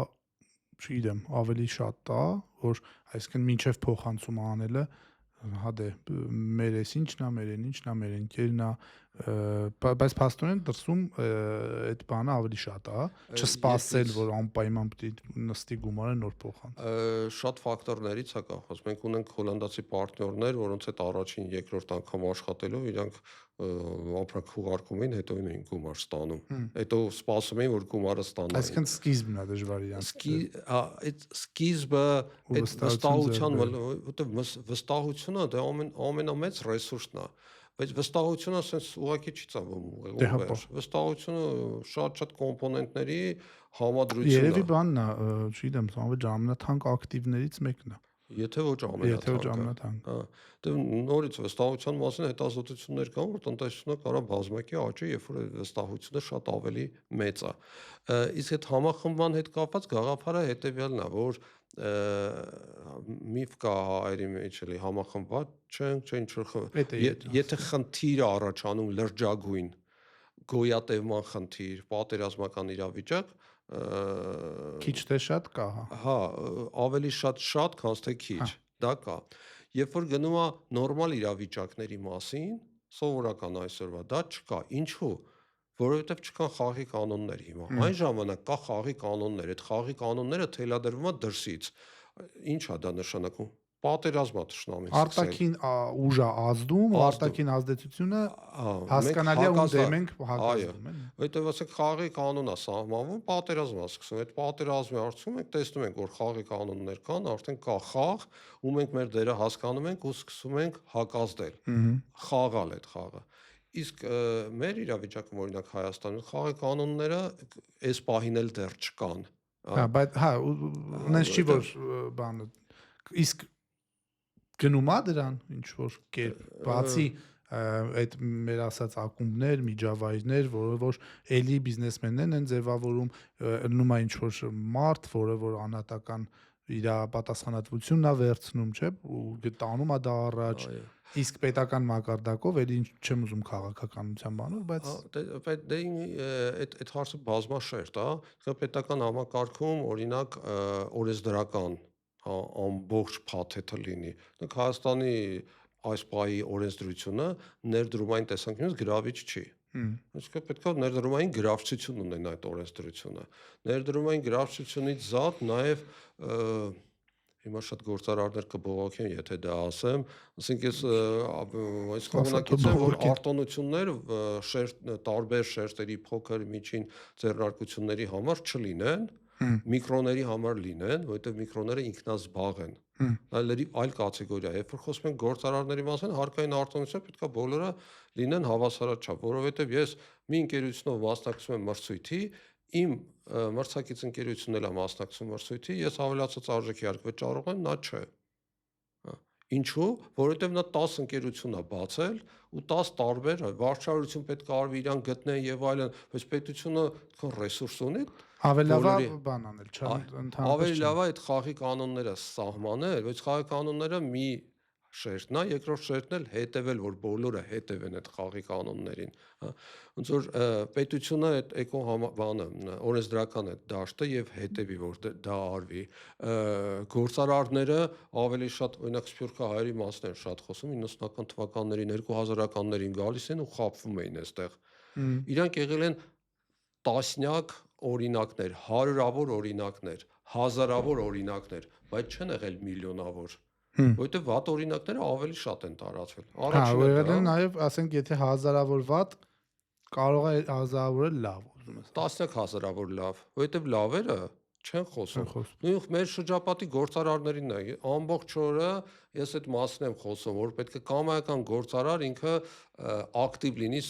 չգիտեմ, ավելի շատ տա, որ այսինքն մինչև փոխանցումը անելը հա դե մեր էս ինչն է, մեր ինչն է, մեր ընկերն է, բայց փաստորեն դրսում այդ բանը ավելի շատ է, չսպասել, որ անպայման պետք է նստի գումարը նոր փոխանց։ Շատ ֆակտորներից է կախված։ Մենք ունենք հոլանդացի պարտներներ, որոնց հետ առաջին, երկրորդ անգամ աշխատելով իրանք ապրանք ուղարկում էին, հետո էին գումար ստանում։ Հետո սպասում էին, որ գումարը ստանան։ Այսինքն սկիզբն է դժվար իրանք։ Այդ սկիզբը, այդ վստահության, որտեղ վստահությունը դա ամենամեծ ռեսուրսն է, բայց վստահությունը ասես ուղղակի չի ծավալվում ուղղակի։ Վստահությունը շատ կոմպոնենտների համադրությունն է։ Երևի բանն է, չգիտեմ, ամենաթանկ ակտիվներից մեկն է։ Եթե ոչ ամենաթանկը։ Հա, դե նորից վստահության մասին հետազոտություններ կան, որ տնտեսությունը կարող է բազմակի աճի, երբ որ վստահությունը շատ ավելի մեծ է։ Իսկ այդ համախմբման հետ կապված գաղափարը հետևյալն է, որ միֆ կա հայերի մեջ էլի համախմբված չենք, չէ ինչ եթե խնդիր առաջանում լրջագույն գոյատևման խնդիր, պատերազմական իրավիճակ, քիչ թե շատ կա, հա, ավելի շատ, քան թե քիչ, դա կա։ Երբ որ գնում է նորմալ իրավիճակների մասին, սովորական այսօրվա, դա չկա։ Ինչու՞։ Որովհետև չկան խաղի կանոններ հիմա։ Այն ժամանակ կա խաղի կանոններ, այդ խաղի կանոնները թելադրվում է դրսից։ Ինչ է դա նշանակում։ Պատերազմա թշնամին սկսել։ Արտաքին ուժը ազդում, արտաքին ազդեցությունը հասկանալի է ու դեմ ենք հակազդում, էլի։ Որտեւ ասենք խաղի կանոն է սահմանվում, պատերազմ է սկսվում։ Այդ պատերազմի արդյունքում մենք տեսնում ենք, որ խաղի կանոններ կան, արդեն կա խաղ, ու մենք մեր դերը հասկանում ենք ու սկսում ենք հակազդել։ Խաղալ այդ խաղը։ Իսկ մեր իրավիճակում օրինակ Հայաստանում խաղի կանոնները այս պահին էլ դեռ չկան։ Հա, բայց հա, նենց չի որ բանը իսկ գնում է դրան ինչ որ կերպ բացի այդ մեր ասած ակումբներ, միջավայրներ, որը որ էլի բիզնեսմեններն են ձևավորում, նում է ինչ որ մարդ, որը որ անհատական իր պատասխանատվությունն է վերցնում, չէ՞, ու տանում է դա առաջ, իսկ պետական մակարդակով էլի չեմ ուզում քաղաքականության բանով, բայց դե այդ հարցը բազմաշերտ է, պետական համակարգում օրինակ օրենսդրական ամբողջ փաթեթը լինի։ Դուք Հայաստանի այս պահի օրենսդրությունը ներդրումային տեսանկյունից գրավիչ չի։ Այսինքն պետք է ներդրումային գրավչություն ունենա այդ օրենսդրությունը։ Ներդրումային գրավչությունից զատ նաև հիմա շատ գործարարներ կբողոքեն, եթե դա ասեմ, ասենք ես այս Ասա, կողմնակից եմ, որ բողոքեն։ արտոնություններ տարբեր շերտերի փոքր միջին ձեռնարկությունների համար չլինեն, միկրոների համար լինեն, որովհետև միկրոները ինքնազբաղ են։ Դա այլ կատեգորիա է։ Երբ որ խոսում ենք գործարարների մասին, հարկային արտոնություն պետք է բոլորը լինեն հավասարաչափ, որովհետև ես մի ընկերությունով մասնակցում եմ մրցույթի, իմ մրցակից ընկերությունն էլ է մասնակցում մրցույթի, ես ավելացած արժեքի արկ վճարող եմ, նա չէ։ Ինչու՞, որովհետև նա 10 ընկերություն է բացել ու 10 տարբեր վարչարություն պետք է արվի իրան գտնեն եւ այլն, բայց պետությունը քան ռեսուրս ունի Ավելի լավ է բոլորի բան անել, ընդհանրապես ավելի լավ է այդ խաղի կանոնները սահմանել, բայց խաղի կանոնները մի շերտն է, երկրորդ շերտն էլ հետևել, որ բոլորը հետևեն այդ խաղի կանոններին, հա։ Ոնց որ պետությունը այդ բանը օրենսդրական այդ դաշտը եւ հետևի, որ դա արվի։ Գործարարները ավելի շատ, օրինակ Սփյուռքահայերի մասն են շատ խոսում 90-ական թվականներին, 2000-ականներին գալիս են ու խաբվում էին այստեղ։ Իրանք եղել են տասնյակ օրինակներ, հարյուրավոր օրինակներ, հազարավոր օրինակներ, բայց չեն եղել միլիոնավոր, որովհետև վատ օրինակները ավելի շատ են տարածվել։ Հա, Առաջինը եղել դա, են նաև, ասենք, եթե հազարավոր վատ կարող է հազարավորը լավ, ուզում ես տասնյակ հազարավոր լավ, որովհետև լավերը չեն խոսում։ խոսում։ Նույն մեր շրջապատի գործարարներին է, ամբողջ օրը ես այդ մասին եմ խոսում, որ պետք է կամայական գործարար ինքը ակտիվ լինի,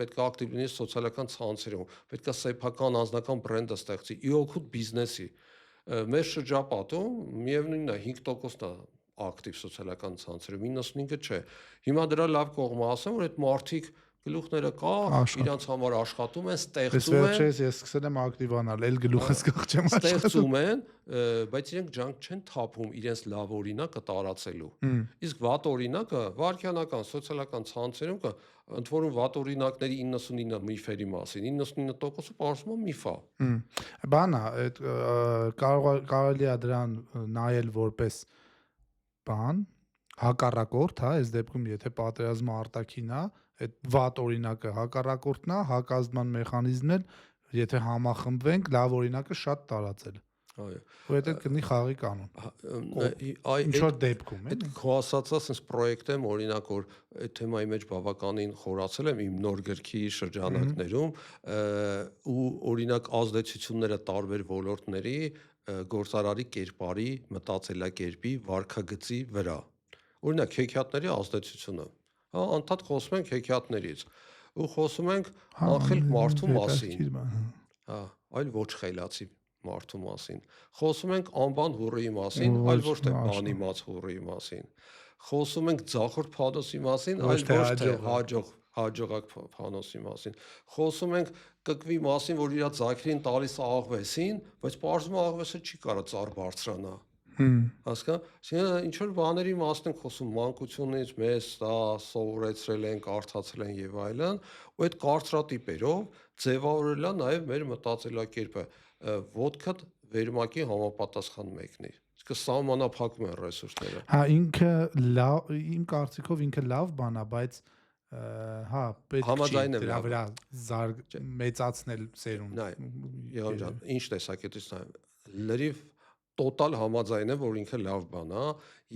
պետք է ակտիվ լինի սոցիալական ցանցերում, պետք է սեփական անձնական բրենդը ստեղծի, ի օգուտ բիզնեսի։ Մեր շրջապատում միևնույնն է 5%-ն է ակտիվ սոցիալական ցանցերում, 95-ը չէ։ Հիմա դրա լավ կողմը ասեմ, որ այդ մարդիկ գլուխները կա, իրանց համար աշխատում են, ստեղծում են։ Վերջերս ես սկսել եմ ակտիվանալ, էլ գլուխս կղճեմ ստեղծում են, բայց իրենք ջանք չեն թափում իրենց լավ օրինակը տարածելու։ Իսկ վատ օրինակը վարքյանական, սոցիալական ցանցերում կա, ընդ որում վատ օրինակների 99 միֆերի մասին, 99%-ը պարզվում է միֆ է։ Բանա, այդ կարելի է դրան նայել որպես բան, հակառակորդ, հա, այս դեպքում եթե պատերազմը արտաքին է, այդ վատ օրինակը հակառակորդն է, հակազդման մեխանիզմն էլ, եթե համախմբվենք, լավ օրինակը շատ տարածել։ Այո։ Որովհետեւ կնի խաղի կանոն։ Ինչ որ դեպքում, այդ քո ասածը sense պրոյեկտ եմ, օրինակ որ այդ թեմայի մեջ բավականին խորացել եմ իմ նոր գրքի շրջանակներում ու օրինակ ազդեցությունները տարբեր ոլորտների գործարարի կերպարի, մտածելակերպի, վարքագծի վրա։ Օրինակ հեքիաթների ազդեցությունը։ Հա, անդադ խոսում ենք հեքիաթներից ու խոսում ենք անխելք մարդու մասին։ Հա, այլ ոչ խելացի մարդու մասին։ Խոսում ենք անբան հուրիի մասին, այլ ոչ թե բանիմաց հուրիի մասին։ Խոսում ենք ձախորդ փանոսի մասին, այլ ոչ թե հաջողակ փանոսի մասին։ Խոսում ենք կկվի մասին, որ իր ձակերին տալիս է աղվեսին, բայց պարզվում է աղվեսը չի կարող ծառ բարձրանա։ Հասկանա, ինչ որ բաների մասին ենք խոսում մանկությունից մեզ դա սովորեցրել են, կարդացել են եւ այլն, ու այդ կարծրատիպերով ձևավորել է նաեւ մեր մտածելակերպը։ Ոդկը վերմակի համապատասխան մեկն է։ Իսկ սահմանափակում են ռեսուրսները։ Հա, ինքը լավ, իմ կարծիքով ինքը լավ բան է, բայց հա, պետք չի դրա վրա մեծացնել սերունդ։ Նայ, Եղան ջան, ինչ տեսակետից նայեմ։ Լրիվ տոտալ համաձայն է, որ ինքը լավ բան է,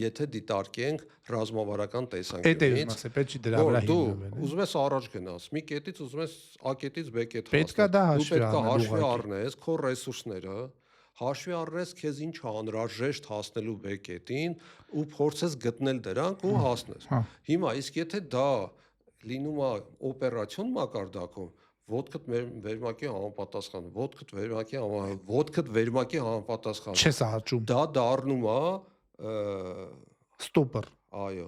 եթե դիտարկենք ռազմավարական տեսանկյունից։ Պետք չի դրա վրա հիմնվել։ Ուզում ես առաջ գնաս, մի կետից ուզում ես A կետից B կետ հասնել։ Պետք է դա հաշվի առնես քո ռեսուրսները, հաշվի առնես քեզ ինչ անհրաժեշտ հասնելու B կետին ու փորձես գտնել դրանք ու հասնես։ Հիմա իսկ եթե դա լինում է օպերացիոն մակարդակում, ոդկդ վերմակի համապատասխան, ոդկդ վերմակի համապատասխան։ Չես աճում։ Դա դառնում է ստոպր։ Այո,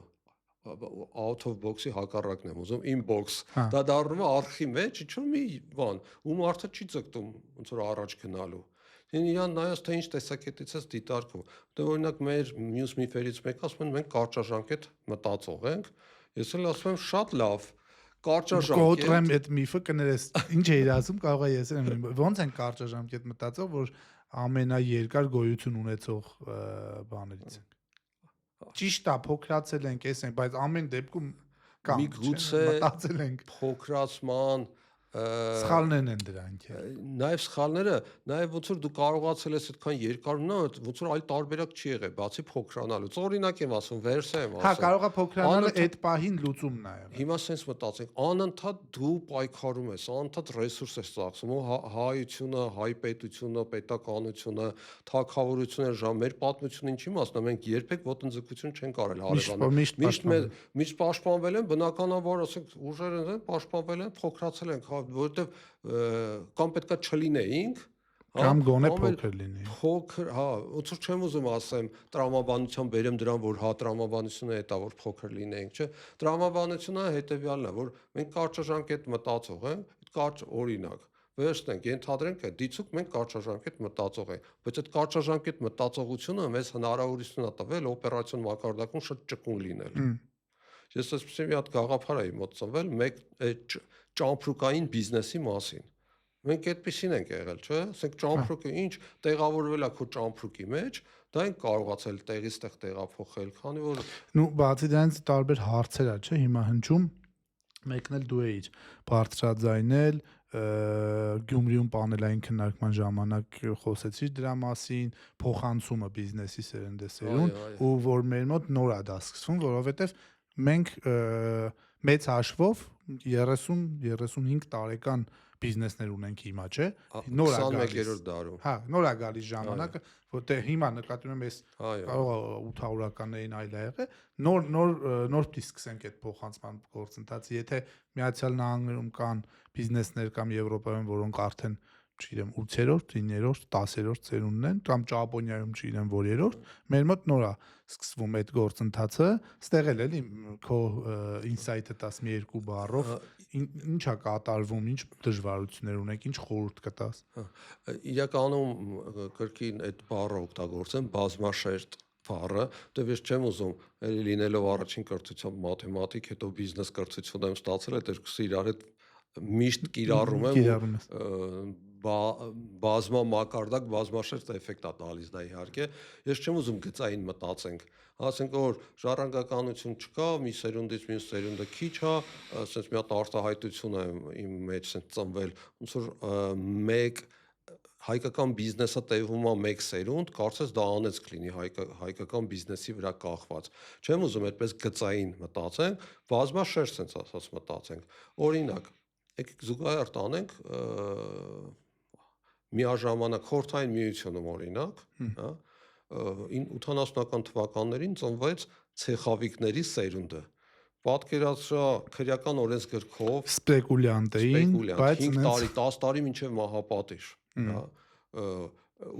out of box-ի հակառակն եմ ուզում, inbox։ Դա դառնում է արխի մեջ, ինչ որ մի բան, ու մարդը չի ձգտում ոնց որ առաջ գնալու։ Իրան նայած թե ինչ տեսակետից է դիտարկում։ Դե օրինակ մեր մյուս միֆերից մեկը ասում են մենք կարճաժամկետ մտածող ենք։ Ես էլ ասում եմ շատ լավ։ Կոտրեմ այդ միֆը կներես։ Ինչ էիր ասում, կարող է ես եմ ոնց են կարճաժամկետ մտածող, որ ամենաերկար գոյություն ունեցող բաներից են։ Ճիշտ է, փոքրացել ենք, էս ենք, բայց ամեն դեպքում միգուցե մտածել ենք փոքրացման Սխալներն են դրանք։ Նաև սխալները, նաև ոնց որ դու կարողացել ես այդքան երկար մնալ, ոնց որ այլ տարբերակ չի եղել, բացի փոքրանալուց։ Օրինակ եմ ասում, վերսա եմ Հա, ասում։ կարող է փոքրանալը այդ պահին լուծումն է եղել։ Հիմա sense մտածենք, անընդհատ դու պայքարում ես, անընդհատ ռեսուրս ես ծախսում, ու հայությունը, հայ պետությունը, պետականությունը, թագավորությունը, մեր պատմությունը ինչի մասն է, մենք երբեք ոտնձգություն չենք արել հարևաններ։ Միշտ պաշտպանվել են, բնականաբար ասենք ուժերն են պաշտպանվել են, փոքրացել են, որովհետև կամ պետքա չլինեինք, կամ գոնե փոքր լինի։ Փոքր, հա, ոնց որ չեմ ուզում ասեմ, տրամաբանության բերեմ դրան, որ հա տրամաբանությունը հետա որ փոքր լինենք, չէ։ Տրամաբանությունը հետեւյալն է, որ մենք կարճաժամկետ մտածող ենք, կարճ օրինակ վերցնենք, ենթադրենք, է դիցուկ մենք կարճաժամկետ մտածող ենք, բայց այդ կարճաժամկետ մտածողությունը մեզ հնարավորություն է տվել օպերացիոն մակարդակում շատ ճկուն լինել։ Ես այսպես մի հատ գաղափար էի մտածվել մեկ ճամփրուկային բիզնեսի մասին։ Մենք այդպեսին ենք եղել, չէ՞։ Ասենք ճամփրուկը ինչ տեղավորվել է քո ճամփրուկի մեջ, դա ենք կարողացել տեղից տեղ տեղափոխել, քանի որ Նու բացի դրանից տարբեր հարցեր ա, չէ՞, հիմա հնչում մեկն էլ դու էիր բարձրաձայնել Գյումրիում պանելային քննարկման ժամանակ խոսեցիր դրա մասին, փոխանցումը բիզնեսի սերնդեսերուն ու որ մեր մոտ նոր է դա սկսվում, որովհետև մենք մեծ հաշվով 30-35 տարեկան բիզնեսներ ունենք հիմա, չէ՞։ Նոր է գալիս 21-րդ դարում։ Հա, նոր է գալիս ժամանակը, որտեղ հիմա նկատի ունեմ ես կարող է 800-ականներին այլ ա եղել, նոր պիտի սկսենք այդ փոխանցման գործընթացը, եթե Միացյալ Նահանգներում կան բիզնեսներ կամ Եվրոպայում, որոնք արդեն չգիտեմ 8-րդ, 9-րդ, 10-րդ ծերունդն են կամ Ճապոնիայում չգիտեմ որերորդ, մեր մոտ նոր է սկսվում այդ գործընթացը, ստեղ էլ էլի քո ինսայթը 12 բառով ինչ է կատարվում, ինչ դժվարություններ ունեք, ինչ խորհուրդ կտաս։ Իրականում կրկին այդ բառը օգտագործեմ, բազմաշերտ բառը, դեռ ես չեմ ուզում լինելով առաջին կրթությամբ մաթեմատիկ, հետո բիզնես կրթություն եմ ստացել, այդ երկուսը իրար հետ միշտ կիրառում եմ բազմա մակարդակ, բազմաշերտ էֆեկտ է տալիս դա իհարկե։ Ես չեմ ուզում գծային մտածենք, ասենք որ ժառանգականություն չկա, մի սերունդից մյուս սերունդը քիչ է, ասենց մի հատ արտահայտություն է իմ մեջ ասենց ծնվել, ոնց որ մեկ հայկական բիզնեսը տևում է մեկ սերունդ, կարծես դա անեց կլինի հայկական բիզնեսի վրա կախված։ Չեմ ուզում այդպես գծային մտածենք, բազմաշերտ sense ասած մտածենք։ Օրինակ, եկեք զուգահեռ տանենք միաժամանակ Խորհրդային Միությունում օրինակ, հա, 80-ական թվականներին ծնվեց ցեխավիկների սերունդը։ Պատկերացրա քրեական օրենսգրքով սպեկուլյանտ էին, բայց 5 տարի, 10 տարի մինչև մահապատիժ, հա,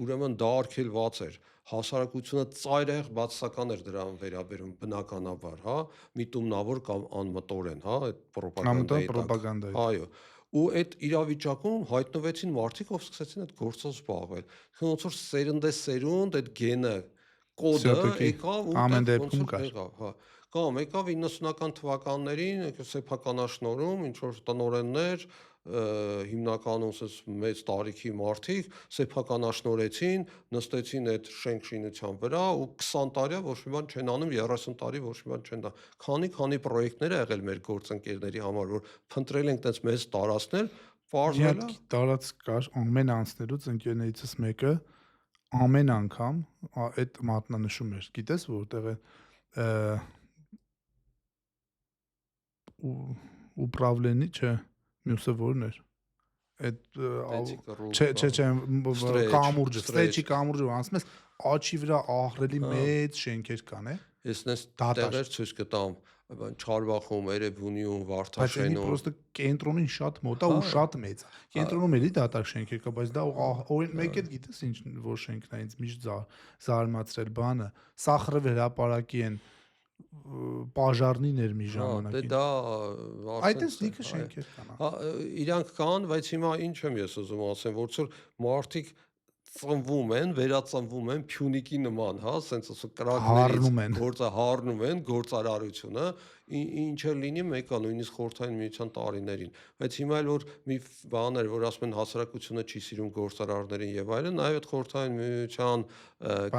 ուրեմն դա արգելված էր։ Հասարակությունը ծայրահեղ բացասական էր դրան վերաբերում բնականաբար, հա, միտումնավոր կամ անմտորեն, հա, այդ պրոպագանդայի։ Այո։ Ու այդ իրավիճակում հայտնվեցին մարդիկ, ով սկսեցին այդ գործով զբաղվել։ Ոնց որ սերնդեսերունդ այդ գենը կոդը եկավ ու ամեն դեպքում կար։ Հա։ Կամ եկավ 90-ական թվականներին սեփականաշնորհում ինչ որ տնօրեններ հիմնականում ասես մեծ տարիքի մարդիկ սեփականաշնորհեցին, նստեցին այդ շենք-շինության վրա ու 20 տարի ոչ մի բան չեն անում, 30 տարի ոչ մի բան չեն անում։ Քանի պրոյեկտներ ա եղել մեր գործընկերների համար, որ փնտրել ենք այդպես մեծ տարածքներ, պարզվել է տարածք կար ամեն անցնելուց ընկերներիցս մեկը ամեն անգամ այդ մատնանշում էր, գիտես որտեղ է ուպրավլենի, չէ, մյուսը որն էր։ Այդ չէ, կամուրջը, ստեյջի կամուրջը անցնում ես, աչի վրա ահռելի մեծ շենքեր կան, է։ Ես նես տեղեր ցույց կտամ, Չարբախում, Էրեբունիում, Վարդաշենում։ Բայց պրոստը կենտրոնին շատ մոտ է ու շատ մեծ է։ Կենտրոնում էլի դատարկ շենքեր կա, բայց դա օրինակ մեկ էլ գիտես ինչ որ շենքն է ինձ միշտ զարմացրել բանը, Սախրը հրապարակի են պաժարնին էր մի ժամանակ։ Դա այդպես լիքը շենքեր կան։ Հա, իրանք կան, բայց հիմա ինչ եմ ես ուզում ասեմ, որ մարդիկ ծնվում են, վերածնվում են Փյունիկի նման, հա, ասենց ասո կրակներից գործը հառնում են գործարարությունը, ինչ էլ լինի մեկա նույնիսկ Խորհրդային Միության տարիներին, բայց հիմա էլ որ մի բան էր, որ ասում են հասարակությունը չի սիրում գործարարներին եւ այլն, նաեւ այդ Խորհրդային Միության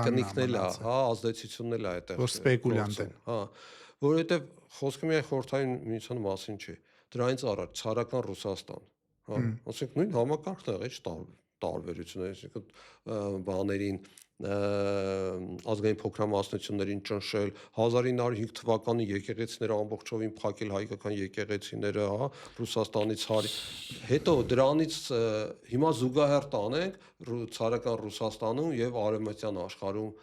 կնիքն է, հա, ազդեցությունն է այդտեղ։ Որ սպեկուլյանտ են։ Հա, որովհետեւ խոսքը միայն Խորհրդային Միության մասին չի։ Դրանից առաջ ցարական Ռուսաստան, հա, ասենք նույն համակարգն է, ինչ տարբերություն է, այսինքն բաներին ազգային փոքրամասնություններին ճնշել 1905 թվականի եկեղեցիները ամբողջովին փակել հայկական եկեղեցիները, հա, Ռուսաստանից հարի հետո դրանից հիմա զուգահեռ տանենք ցարական Ռուսաստանում եւ արևմտյան աշխարհում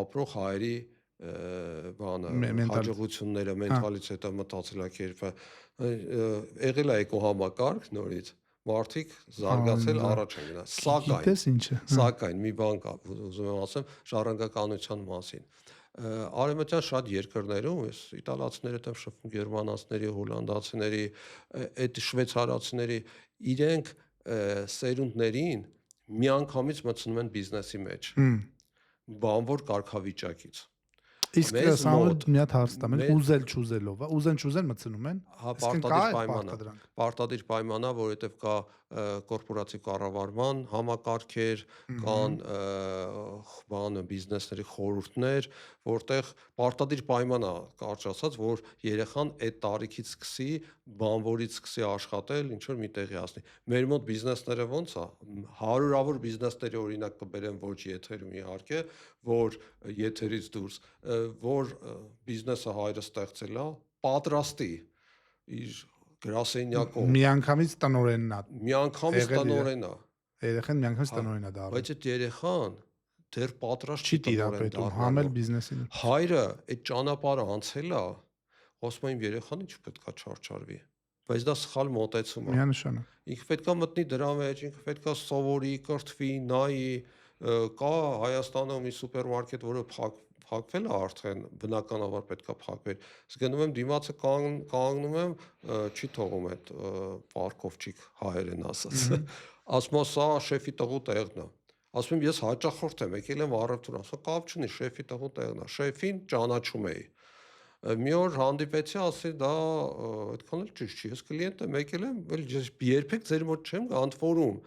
ապրող հայերի բանը հաջողությունները, մենթալիտետը, մտածելակերպը եղել է էկոհամակարգ նորից մարդիկ զարգացել առաջ են գնալ, սակայն մի բան կա, ուզում եմ ասեմ ժառանգականության մասին արևմտյան շատ երկրներում էս իտալացիները դեմ շփվում գերմանացիների, հոլանդացիների, այդ շվեյցարացիների իրենք սերունդներին միանգամից մտցնում են բիզնեսի մեջ բանվոր կարգավիճակից Իսկ սա մի հատ հարց տամ, ուզել չուզելով, ուզեն չուզեն մտցնում են։ Հա, պարտադիր պայմանա, որովհետև կա կորպորատիվ կառավարման համակարգեր, կան բանը բիզնեսների խորհուրդներ, որտեղ պարտադիր պայման է կարճ ասած, որ երեխան այդ տարիքից սկսի, բանվորից սկսի աշխատել, ինչ որ մի տեղի հասնի։ Մեր մոտ բիզնեսները ոնց է, հարյուրավոր բիզնեսների օրինակ կբերեմ ոչ եթերում իհարկե, որ եթերից դուրս, որ բիզնեսը հայրը ստեղծել է, պատրաստի իր գրասենյակով միանգամից տնօրենն է։ Միանգամից տնօրենն է։ Երեխան միանգամից տնօրեն է դառնում։ Բայց այդ երեխան դեռ պատրաստ չի տիրապետում համել բիզնեսին։ Հայրը այդ ճանապարհը անցել է, ասում է իմ երեխան ինչ պետքա չարչարվի։ Բայց դա սխալ մոտեցում է։ Միանշանակ։ Ինքը պետքա մտնի դրա մեջ, ինքը պետքա սովորի, կրթվի, նայի, կա Հայաստանում մի սուպերմարկետ, որը փակվել է արդեն, բնականաբար պետքա փակվեր։ Ես գնում եմ դիմացը կանգնում եմ, չի թողում այդ պարկովչիկ հայերեն ասած։ Ասում է սա շեֆի տղու տեղն է։ Ասում եմ ես հաճախորդ եմ, եկել եմ առավոտը, ասա կապ չունի, շեֆի տղու տեղն է։ Շեֆին ճանաչում էի։ Մի օր հանդիպեցի, ասի դա այդքան էլ ճիշտ չի։ Ես կլիենտ եմ, եկել եմ, ես երբեք ձեր մոտ չեմ գա, ընդ որում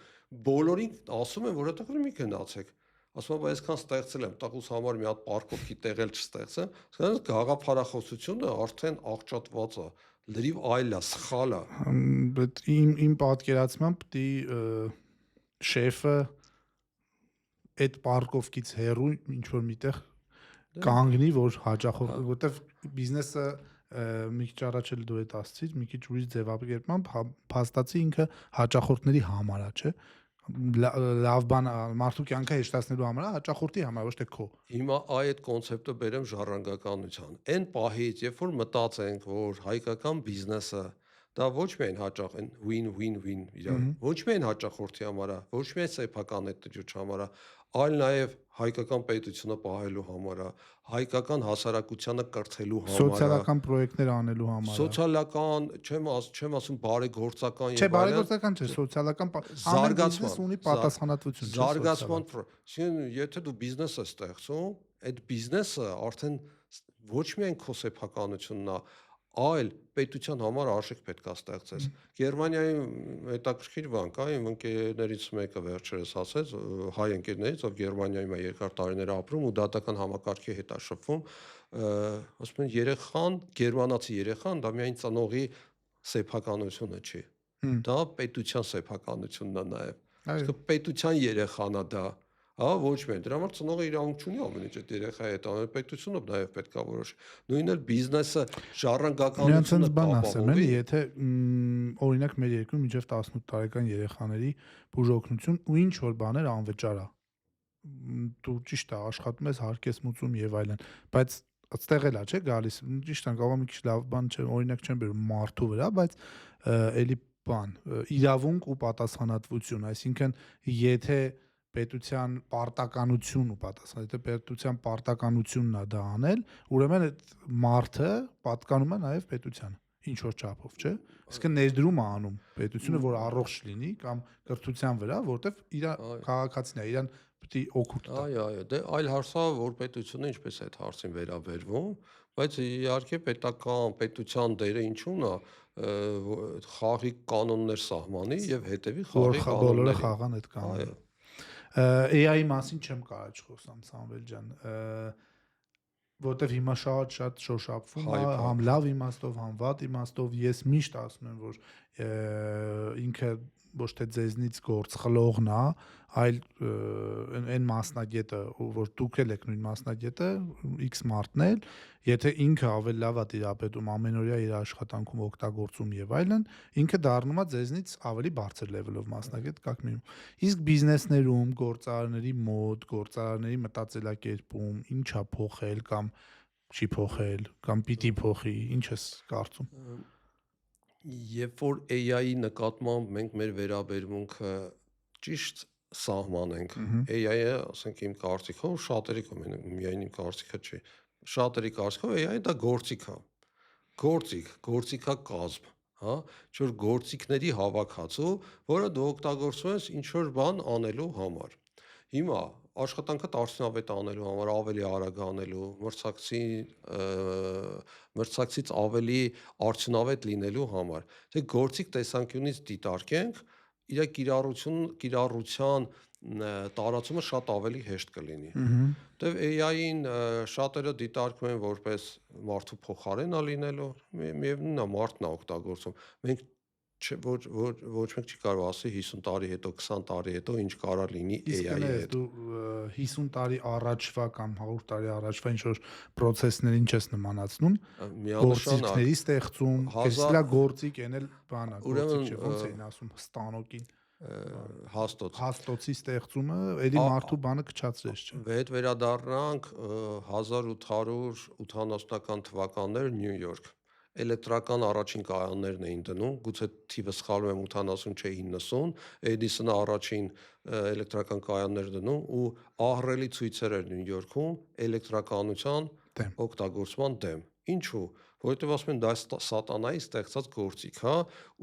բոլորին ասում եմ, որ այդտեղ մի գնացեք։ Ասում եմ, բայց այսքան ստեղծել եմ, տղուս համար մի հատ պարկովքի տեղ էլ չստեղծեմ։ Ասում գաղափարախոսությունը արդեն աղճատված է, լրիվ այլ է, սխալ է։ Իմ պատկերացմամբ պիտի շեֆը այդ պարկովքից հեռու ինչ որ միտեղ կանգնի, որ հաճախող, որտեվ բիզնեսը մի քիչ առաջ էլ դու այդ ասացիր, մի քիչ ուրիշ ձևակերպմամբ փաստացի ինքը հաճախորդների համար է, չէ՞։ Լավ բան մարդու կյանքը հեշտացնելու համար է, հաճախորդի համար, ոչ թե քո։ Հիմա այդ կոնցեպտը բերեմ ժառանգականության։ Այն պահից, երբ որ մտածենք, որ հայկական բիզնեսը դա ոչ միայն հաճախ են win-win-win իրար, ոչ միայն հաճախորդի համար է, ոչ միայն սեփական էտջուջ համար է, այլ նաև հայկական պետությունը պահելու համար է, հայկական հասարակությանը կրթելու համար է, սոցիալական պրոյեկտներ անելու համար է, սոցիալական, չեմ ասում բարեգործական եւ այլն, չէ, բարեգործական չէ, սոցիալական զարգացման ունի պատասխանատվություն, զարգացման, եթե դու բիզնես ես ստեղծում, այդ բիզնեսը արդեն ոչ միայն քո սեփականությունն է, այլ պետության համար արժեք պետք է ստեղծես։ Գերմանիայում հետաքրքիր բան կա, իմ ընկերներից մեկը վերջերս ասեց, հայ ընկերներից, ով Գերմանիայում է երկար տարիներ ապրում ու դատական համակարգի հետ է շփվում, ասում են երեխան, գերմանացի երեխան, դա միայն ծնողի սեփականությունը չի։ Դա պետության սեփականությունն է նաև։ Իսկ պետության երեխան է դա։ Հա, ոչ միայն դրա համար ծնողը իրավունք չունի ամեն ինչ այդ երեխայի հետ անել, պետությունը նաև պետք է որոշի։ Նույնն էլ բիզնեսը, ժառանգականությունը ապահովի, եթե օրինակ մեր երկրում մինչև 18 տարեկան երեխաների բուժօգնություն ու ինչ որ բաներ անվճար է։ Դու ճիշտ է, աշխատում ես, հարկ ես մուծում եւ այլն, բայց այդտեղ էլ է, չէ՞, գալիս։ Ճիշտ է, կարող մի քիչ լավ բան չէ, օրինակ չեմ բերում մարդու վրա, բայց էլի բան, իրավունք ու պատասխանատվություն, այսինքն եթե պետության պարտականություն ու պատասխան, եթե պետության պարտականությունն է դա անել, ուրեմն այդ մարդը պատկանում է նաև պետությանը, ինչ որ չափով, չէ՞։ Իսկ ներդրում է անում պետությունը, որ առողջ լինի կամ կրթության վրա, որտեվ իր քաղաքացին է, իրան պետք է օգուտ տա։ Այո, դե այլ հարց է, որ պետությունը ինչպես է այդ հարցին վերաբերվում, բայց իհարկե պետության դերը ինչու՞ն է, խաղի կանոններ սահմանի եւ հետեւի խաղի կանոնների։ Բոլորը խաղան այդ կանոնները։ AI-ի մասին չեմ կարող չխոսամ, Սամվել ջան, որտեվ հիմա շատ շոշափվում է, համ լավ իմաստով, համ վատ իմաստով, ես միշտ ասում եմ, որ ինքը ոչ թե ձեզնից գործ խլողն է, այլ այն մասնագետը, որ դուք եք նույն մասնագետը, X մարդն է, եթե ինքը ավելի լավ է տիրապետում ամենօրյա իր աշխատանքում օգտագործում եւ այլն, ինքը դառնում է ձեզնից ավելի բարձր level-ով մասնագետ, как минимум։ Իսկ բիզնեսներում, գործարարների մոտ, գործարարների մտածելակերպում ինչա փոխել կամ չի փոխել, կամ պիտի փոխի, ինչ ես կարծում։ Երբ որ AI-ի նկատմամբ մենք մեր վերաբերմունքը ճիշտ սահմանենք, AI-ը, ասենք իմ կարծիքով, շատերի միայն իմ կարծիքը չի, շատերի կարծիքով AI-ը դա գործիք է, գործիքակազմ, հա, ինչ-որ գործիքների հավաքածու, որը դու օգտագործում ես ինչ-որ բան անելու համար։ Հիմա աշխատանքը արդյունավետ անելու համար, ավելի արագ անելու, մրցակցից ավելի արդյունավետ լինելու համար, թե գործիք տեսանկյունից դիտարկենք, իր կիրառության տարածումը շատ ավելի հեշտ կլինի։ Դե AI-ին շատերը դիտարկում են որպես մարդու փոխարենը լինելու, միևնույնն է, մարդն է օգտագործում։ Մենք ոչ մեկ չի կարող ասի 50 տարի հետո, 20 տարի հետո ինչ կարա լինի AI-ի հետ։ Դու 50 տարի առաջվա կամ 100 տարի առաջվա ինչ-որ process-ներին չես նմանացնում, գործիքների ստեղծում, քեսլա գործիք ենել բանա, գործիք չէ, ոնց էին ասում, ստանոկին հաստոցի ստեղծումը, էլի մարդու բանը քչացրեց, չէ։ Հետ վերադառնանք 1880-ական թվականներ Նյու Յորք։ Էլեկտրական առաջին կայաններն էին դնում, գուցե թիվը սխալվում եմ 80 չէ 90, Էդիսոնը առաջին էլեկտրական կայաններ դնում ու ահռելի ցույցեր էր Նյու Յորքում էլեկտրականության օգտագործման դեմ։ Ինչու՞։ Որովհետև ասում են դա սատանայի ստեղծած գործիք, հա,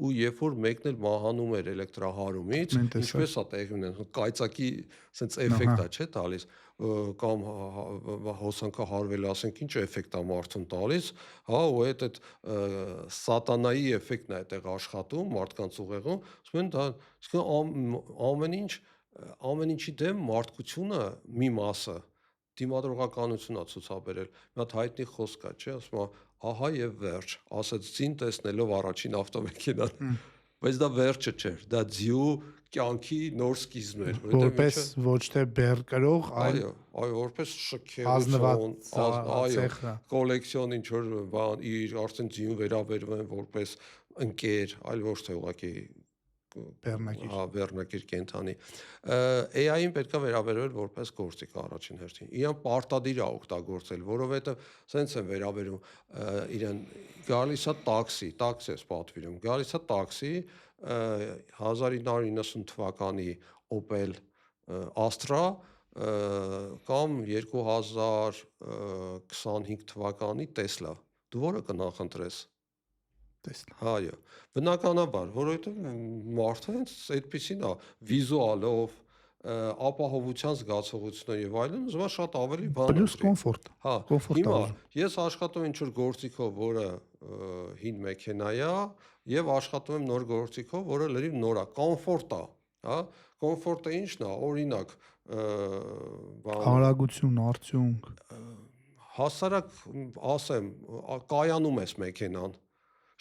ու երբ որ մեկն էլ մահանում էր էլեկտրահարումից, ինչպես է տեղի ունենում, կայծակի sense էֆեկտ է, չէ՞ տալիս, կամ հոսանքը հարվել, ասենք ինչ էֆեկտ է մարդուն տալիս, հա, ու այդ սատանայի էֆեկտն է այդտեղ աշխատում մարդկանց ուղեղում, ասում են դա ամեն ինչի դեմ մարդկությունը մի մասը դիմադրողականություն է ցուցաբերել։ Մի հատ հայտնի խոսք կա, չէ՞, ասում է, ահա եւ վերջ, ասաց ձին տեսնելով առաջին ավտոմեքենան։ Բայց դա վերջը չէր, դա ձիու կյանքի նոր սկիզբն էր, որպես ոչ թե բեռ կրող, այո, որպես շքեղություն, այո, կոլեկցիոն ինչ որ բան, իր արդեն ձիուն վերաբերվում են որպես ընկեր, այլ ոչ թե ուղղակի բեռնակիր կենդանի։ AI-ին պետքա վերաբերվել որպես գործիք առաջին հերթին։ Իրան պարտադիր է օգտագործել, որովհետև սենց են վերաբերում իրեն գալիս է տաքսի ես պատվիրում, գալիս է տաքսի 1990 թվականի Opel Astra կամ 2025 թվականի Tesla։ Դու որը կնախընտրես։ Տեսնա։ Այո, բնականաբար, որովհետև մարդը հենց այդպեսին է, վիզուալով, ապահովության զգացողությունով եւ այլն, ուզում է շատ ավելի բան պլյուս կոմֆորտ։ Հա, հիմա ես աշխատում ինչ որ գործիքով, որը հին մեքենա է, եւ աշխատում եմ նոր գործիքով, որը լրիվ նոր է, կոմֆորտ է, հա, կոմֆորտը ինչն է, օրինակ, արագություն, արդյունք, հասարակ ասեմ, կայանում ես մեքենան,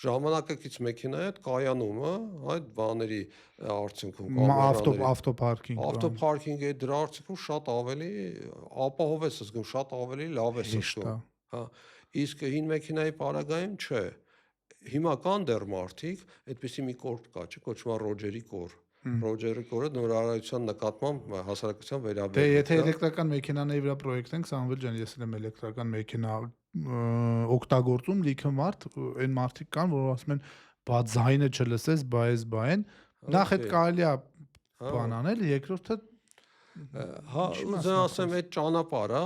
ժամանակակից մեքենայի հետ կայանումը, այդ բաների արդյունքում ավտոպարքինգի դրա արդյունքում շատ ավելի ապահով ես զգում, շատ ավելի լավ ես զգում, հա, իսկ հին մեքենայի պարագայում չէ։ Հիմա կան դեռ մարդիկ, այդպեսի մի կոր կա, չէ՞, կոչվում է Ռոջերի կոր։ Ռոջերի կորը նորարարության նկատմամբ հասարակության վերաբերվում է։ Դե եթե էլեկտրական մեքենաների վրա պրոյեկտ ենք, Սամվել ջան, ես եմ էլեկտրական մեքենա օգտագործում, լիքը մարդ, այն մարդիկ կան, որ ասում են, բա ձայնը չլսես, բայեն, նախ այդ կարելի է բան անել, երկրորդը հա, ուզում ասեմ, այդ ճանապարհը,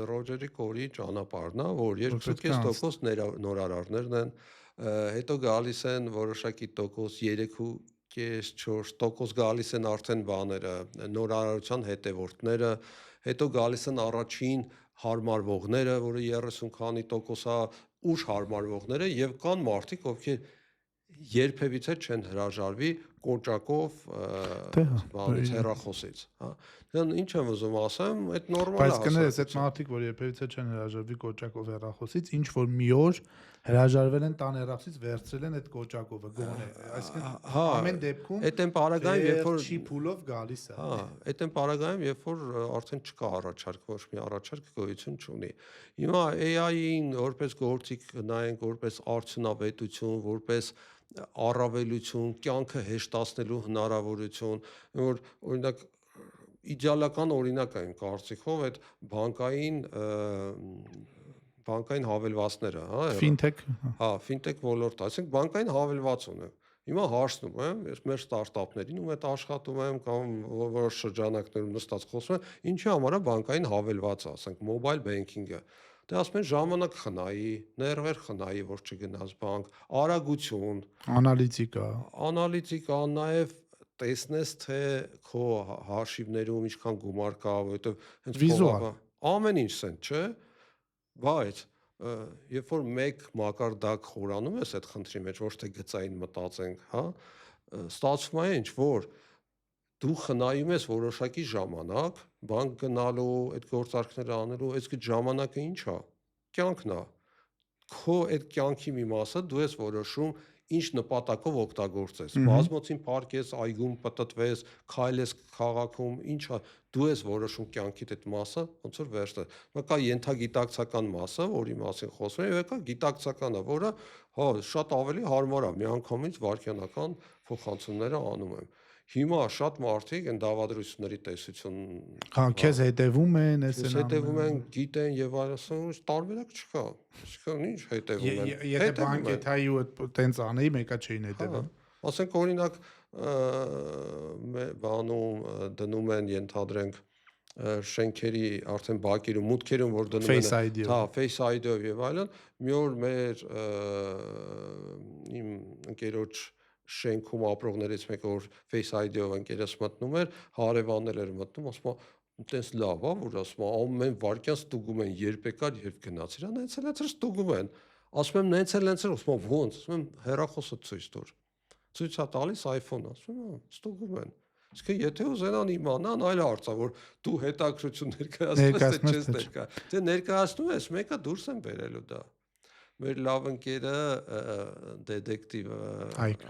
Ռոջերի կորի ճանապարհն է, որ 2.5% նորարարներն են, հետո գալիս են որոշակի տոկոս 3.5-4% գալիս են արդեն բաները, նորարարության հետևորդները, հետո գալիս են առաջին հարմարվողները, որը 30 քանի տոկոս է, ուշ հարմարվողները եւ կան մարդիկ, ովքեր երբևիցե չեն հրաժարվի կոճակով բանից հեռախոսից, հա։ Դեն ինչ եմ ուզում ասեմ, այդ նորմալ է։ Բայց կներես այդ մարդիկ, որ երբևիցե չեն հրաժարվի կոճակով հեռախոսից, ինչ որ մի օր հրաժարվել են տան հեռախոսից, վերցրել են այդ կոճակովը գոնե, այսինքն ամեն դեպքում այդ այն պարագայում, երբ որ չի փուլով գալիս է։ Հա, այդ այն պարագայում, երբ որ արդեն չկա առաջարկ, ոչ մի առաջարկ գոյություն չունի։ Հիմա AI-ին որպես գործիք նայենք, որպես արդյունավետություն, որպես առավելություն, կյանքը հեշտացնելու հնարավորություն, որ օրինակ իդեալական օրինակ է իմ կարծիքով այդ բանկային հավելվածները, հա, Fintech, հա, fintech ոլորտը, այսինքն բանկային հավելված ունեմ։ Հիմա հարցնում եմ, ես մեր ստարտափներին ու հետ աշխատում եմ կամ որոշ շրջանակներում նստած խոսում եմ, ինչի համար է բանկային հավելվածը, ասենք mobile banking-ը։ Դե ասում են ժամանակ խնայի, ներվեր խնայի, որ չգնաս բանկ, արագություն, անալիտիկա, նաև տեսնես թե քո հաշիվներում ինչքան գումար կա, որովհետև հենց վիզուալ ամեն ինչ սենց, չէ՞։ Բայց երբ որ մեկ մակարդակ խորանում ես այդ խնդրի մեջ, ոչ թե գծային մտածենք, հա, ստացվում է ինչ, որ դու խնայում ես որոշակի ժամանակ, բանկ գնալու, այդ գործարքները անելու, այս ժամանակը ինչ է, կյանքն է, քո այդ կյանքի մի մասը դու ես որոշում ինչ նպատակով օգտագործես, բազմոցին պարկես, այգում պտտվես, քայլես քաղաքում, ինչա դու ես որոշում կյանքիդ այդ մասը, ոնց որ վերջը։ Կա ենթագիտակցական մասը, որի մասին խոսում եմ, եւ կա գիտակցականը, որը հա շատ ավելի հարմար է, միանգամից վարքյանական փոխանցումները անում եմ։ Հիմա շատ մարդիկ այն դավադրությունների տեսություն, հա, քեզ հետևում են, քեզ հետևում են, գիտեն եւ այլն, տարբերակ չկա։ Այսինքն ինչ հետևում են։ Եթե բանկետայի ու տենց անեի, մեկա չէին հետևում։ Ասենք օրինակ բանում դնում են ենթադրենք շենքերի արդեն բակերում, մուտքերում, որ դնում են, հա, Face ID-ով եւ այլն, մի օր մեր իմ ընկերոջ շենքում ապրողներից մեկը որ Face ID-ով ընկերս մտնում էր, հարևաններ էր մտնում, ասում է տես լավ է, որ ասում է ամեն վարքյան ստուգում են, երբ եկար, երբ գնացիր, նենց էլ ստուգում են։ Ասում եմ նենց էլ, ասում եմ ոնց, ասում եմ հեռախոսը ցույց տուր։ Ցույց է տալիս iPhone-ը, ասում եմ ստուգում են։ Իսկ եթե ուզենան իմանան, այլ հարց է, որ դու հետաքրություն ներկայացնես, թե չես ներկա։ Դե ներկայացնում ես, մեկը դուրս են բերելու դա։ Մեր լավ ընկերը դետեկտիվ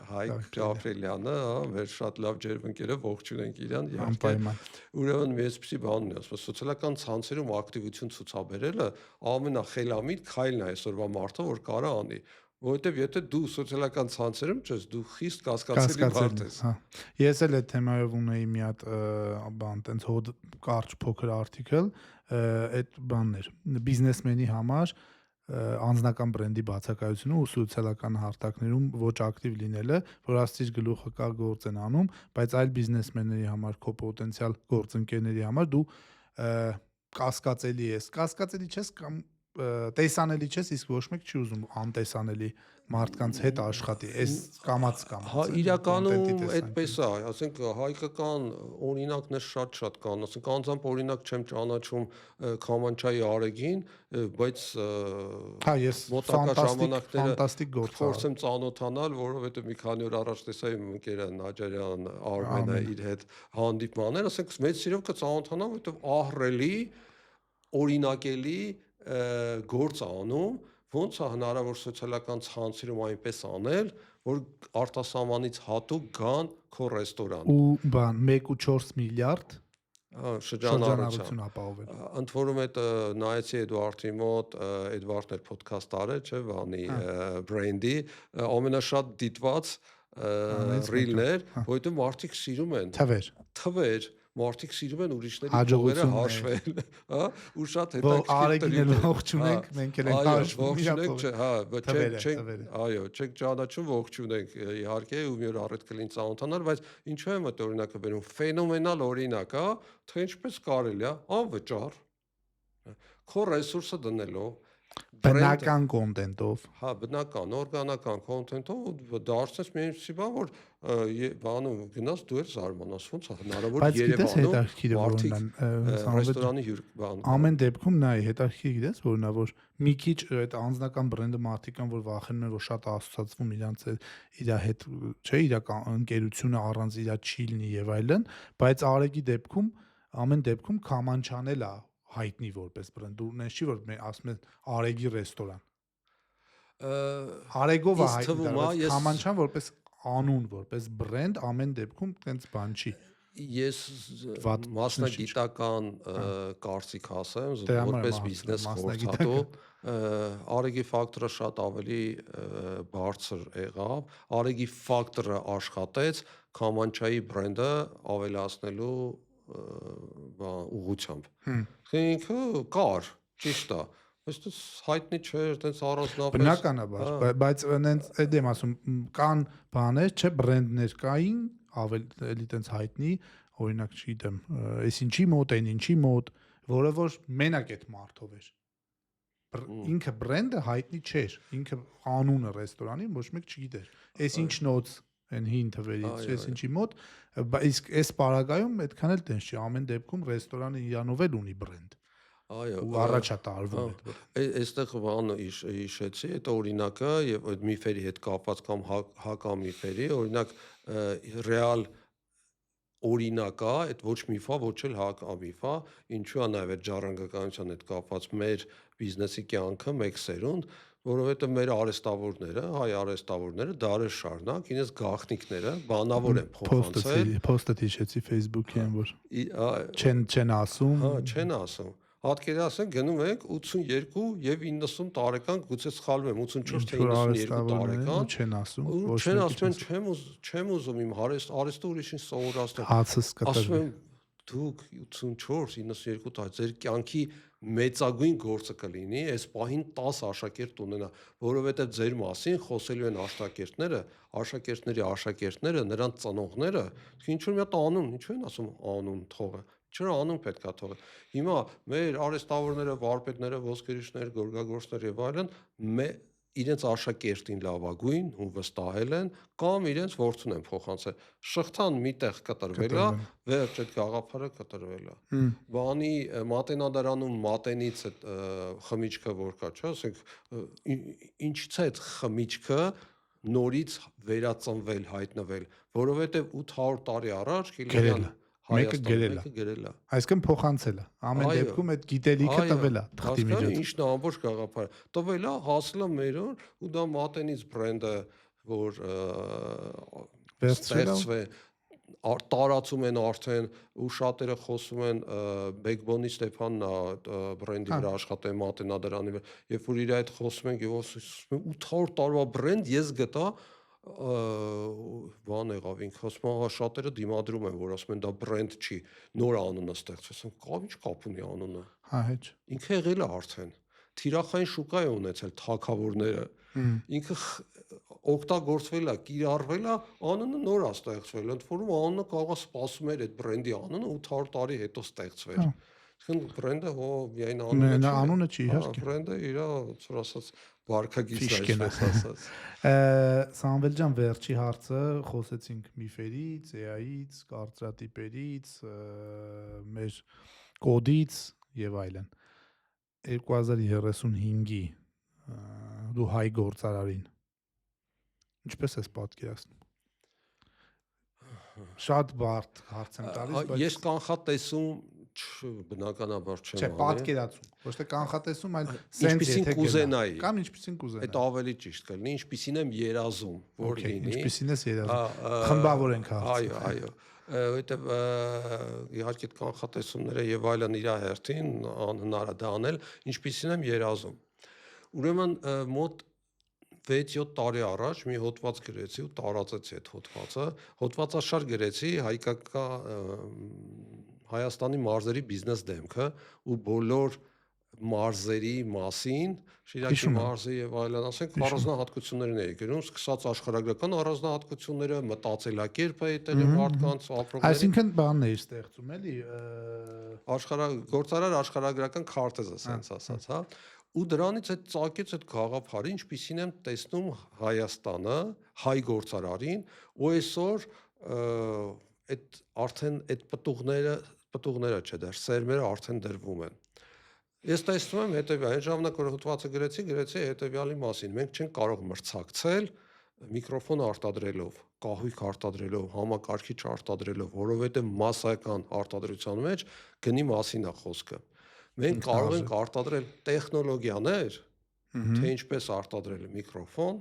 Հայկ Ճապրելյանը, մեր շատ լավ ջերմ ընկերը, ողջունենք իրան, իհարկե։ Ուրեմն մի էսպիսի բան ունի, ասում սոցիալական ցանցերում ակտիվություն ցուցաբերելը ամենախելամիտ քայլն է այսօրվա մարդը, որ կարա անի, որովհետև եթե դու սոցիալական ցանցերում չես, դու խիստ կասկածելի մարդ ես։ Հա։ Ես էլ այդ թեմայով ունեի մի հատ բան, տենց հոդ կարճ փոքր արտիկլ, այդ բաններ, բիզնեսմենի համար անձնական բրենդի բացակայությունը ու սոցիալական հարթակներում ոչ ակտիվ լինելը, որ աստիճ գլուխը կա գործ են անում, բայց այլ բիզնեսմենների համար, քո պոտենցիալ գործընկերների համար դու կասկածելի ես, կասկածելի չես կամ տեսանելի չես, իսկ ոչ մեկ չի ուզում անտեսանելի մարդկանց հետ աշխատի, այս կամած։ Հա, իրականում այդպես է, ասենք հայկական օրինակներ շատ կան, ասենք անձամբ օրինակ չեմ ճանաչում Քամանչայի Արեգին, բայց հա, ես ֆանտաստիկ գործ փորձեմ ծանոթանալ, որովհետև մի քանի օր առաջ տեսա իմ ընկերը Նաջարյան Արմենը իր հետ հանդիպմաններ, ասենք մեծ սիրով կծանոթանամ, որովհետև ահռելի, օրինակելի գործ անում, ոնց է հնարավոր սոցիալական ցանցերում այնպես անել, որ արտասահմանից հատուկ գան քո ռեստորան։ Ու բան 1.4 միլիարդ շրջանառություն ապահովել։ Ընդ որում այդ նայեցի Էդվարդի մոտ, Էդվարդն էր ոդքասթ արել, չէ, բանի բրենդի, ամենաշատ դիտված ռիլներ, որովհետև մարդիկ սիրում են թվեր մարդիկ սիրում են ուրիշների փողերը հաշվել, հա, ու շատ հետաքրքիր ողջունենք, մենք էլ ենք ողջունենք, հա, չենք, այո, չենք ճանաչում, ողջունենք իհարկե, ու մի օր առիթ կլինի ծանոթանալ, բայց ինչու եմ այդ օրինակը բերում, ֆենոմենալ օրինակ է, թե ինչպես կարելի է անվճար քո ռեսուրսը դնելով բնական կոնտենտով։ Հա, բնական, օրգանական կոնտենտով դարձնես մի ինչի բան, որ բանում գնաս դու էլ զարմանաս, ոնց է հնարավոր Բայց գիտես Երևանում հետաքրքիրը որն է, ռեստորանի հյուր բան։ ամեն դեպքում նայ հետաքրքիր գիտես որն է, որ մի քիչ այդ անձնական բրենդը մարդիկ կան, որ վախենում են, որ շատ ասոցացվում իրանց իր հետ, չէ, իրական ընկերությունը առանց իր չի լինի եւ այլն, բայց Արեգի դեպքում ամեն դեպքում Քամանչանել է հայտնի որպես բրենդ։ Դու նես չի որ ասում են Արեգի ռեստորան։ Արեգով է հայտնի դարձած, Քամանչան որպես անուն, որպես բրենդ ամեն դեպքում տենց բան չի։ Ես մասնագիտական կարծիք ասեմ, որպես բիզնես խորհրդատու, Արեգի ֆակտորը շատ ավելի բարձր եղավ, Արեգի ֆակտորը աշխատեց Քամանչայի բրենդը ավելացնելու ուղղությամբ։ Ինքը կար, ճիշտ է, բայց հայտնի չէր, այտենց առանձնապես։ Բնականաբար, բայց այնց այդ եմ ասում, կան բաներ, չէ, բրենդներ կային, ավելի այտենց հայտնի, օրինակ չգիտեմ, այս ինչի մոտ, այն ինչի մոտ, որը որ մենակ այդ մարդով էր։ Ինքը բրենդը հայտնի չէր, ինքը անունը ռեստորանի ոչ մեկ չգիտեր։ Այս ինչ նոց այն հին թվերից, այս ինչի մոտ, իսկ այս պարագայում այդքան էլ տենց չի, ամեն դեպքում ռեստորանը իրանով էլ ունի բրենդ։ Այո, ու առաջ է տարվում այդ։ Այստեղ բանը հիշեցի, այդ օրինակը եւ այդ միֆերի հետ կապված կամ հակամիֆերի, օրինակ ռեալ օրինակա, այդ ոչ միֆա, ոչ էլ հակամիֆ է, ինչու է նաեւ այդ ժառանգականության հետ կապված մեր բիզնեսի կյանքը մեկ սերունդ, որովհետեւ մեր արհեստավորները, հայ արհեստավորները դարեր շարունակ իրենց գաղտնիքները բանավոր են փոխանցել։ Post-ը հիշեցի Facebook-ին, որ չեն ասում։ Հա, չեն ասում։ Հատկերի ասենք գնում ենք 82 եւ 90 տարեկան, գուցե սխալվեմ, 84 թե 92 տարեկան, չեն ասում, չեն ասում, չեմ ուզում իմ արհեստը ուրիշին սովորացնել։ Հացս կտրվի։ Ասում եմ դուք 84, 92 տարի ձեր կյանքի մեծագույն գործը կլինի, այս պահին 10 աշակերտ ունենա, որովհետեւ ձեր մասին խոսելու են աշակերտները, աշակերտների նրանց ծնողները, ինչու՞ մի հատ անուն, ինչու են ասում անուն թողը։ Չէ, անուն պետքա թողը։ Հիմա մեր արհեստավորները, վարպետները, ոսկերիչներ, գորգագործներ եւ այլն իրենց աշակերտին լավագույն ու վստահել են կամ իրենց որդուն են փոխանցել։ Շղթան միտեղ կտրվել է, վերջ այդ գաղափարը կտրվել է։ Բանի մատենադարանում մատենից այդ խմիչքը որ կա, չէ՞, ասենք ինչից է այդ խմիչքը նորից վերածնվել, հայտնվել, որովհետեւ 800 տարի առաջ Կիլիան մեկը գրել է։ Այսինքն փոխանցել է։ Ամեն դեպքում այդ գիտելիքը տվել է թղթի միջոցով։ Ինչն է ամբողջ գաղափարը։ Տվել է, հասել է մերոն ու դա մատենից բրենդը, որ ստեղծվել տարածում են արդեն ու շատերը խոսում են Backbone-ի Ստեփանն է բրենդի վրա աշխատել մատենադարանի վրա, երբ որ իր այդ խոսում են եւ ասում են 800 տարվա բրենդ ես գտա բան եղավ ինքը ասում է շատերը դիմադրում են որ ասում են դա բրենդ չի նոր անունը ստեղծվեց կամ ինչ կապ ունի անունը հա հեչ ինքը եղել է արդեն թիրախային շուկա է ունեցել թագավորները ինքը օգտագործվել է կիրառվել է անունը նոր է ստեղծվել ընդ որում անունը կարող է սպասում էր այդ բրենդի անունը 800 տարի հետո ստեղծվեր այսինքն բրենդը հո միայն անունը չի իհարկե բրենդը իր ծոր ասած վարկագիծն է ասած Սամվել ջան վերջի հարցը խոսեցինք միֆերից, AI-ից, կարծրատիպերից, մեր կոդից եւ այլն 2035-ի դու հայ գործարարին ինչպես ես պատկերացնում շատ բարդ հարց եմ տալիս բայց ես կանխատեսում բնականաբար չեմ անի պատկերացում ոչ թե կանխատեսում այլ ինչպեսին կուզենայի կամ ինչպեսին կուզենայի այդ ավելի ճիշտ կլինի ինչպեսին եմ երազում որ լինի ինչպեսին ես երազում խմբավոր ենք հարցը այո որտեվ իհարկե կանխատեսումները եւ այլն իր հերթին անհնար է դա անել ինչպեսին եմ երազում ուրեմն մոտ 6-7 տարի առաջ մի հոդված գրեցի ու տարածեցի այդ հոդվածը հոդվածաշար գրեցի Հայաստանի մարզերի բիզնես դեմքը ու բոլոր մարզերի մասին Շիրակի մարզի եւ այլն ասենք առանձնահատկություններն էի գրում սկսած աշխարհագրական առանձնահատկությունները մտածելակերպը այդտեղի մարդկանց ապրողների այսինքն բանն է ստեղծում էլի գործարար աշխարհագրական քարտեզը sense ասած հա ու դրանից այդ ծագեց այդ գաղափարը, ինչպիսին եմ տեսնում Հայաստանը, հայ գործարարին, ու այսօր այդ արդեն այդ պտուղները չէ, դեռ սերմերը արդեն դրվում են։ Ես տեսնում եմ հետևյալ, այն ժամանակ որ հոդվածը գրեցի հետևյալի մասին, մենք չենք կարող մրցակցել միկրոֆոն արտադրելով, կահույք արտադրելով, համակարգիչ արտադրելով, որովհետև մասսայական արտադրության մեջ գնի մասին է խոսքը։ Մենք կարող ենք արտադրել տեխնոլոգիաներ, թե ինչպես արտադրել միկրոֆոն,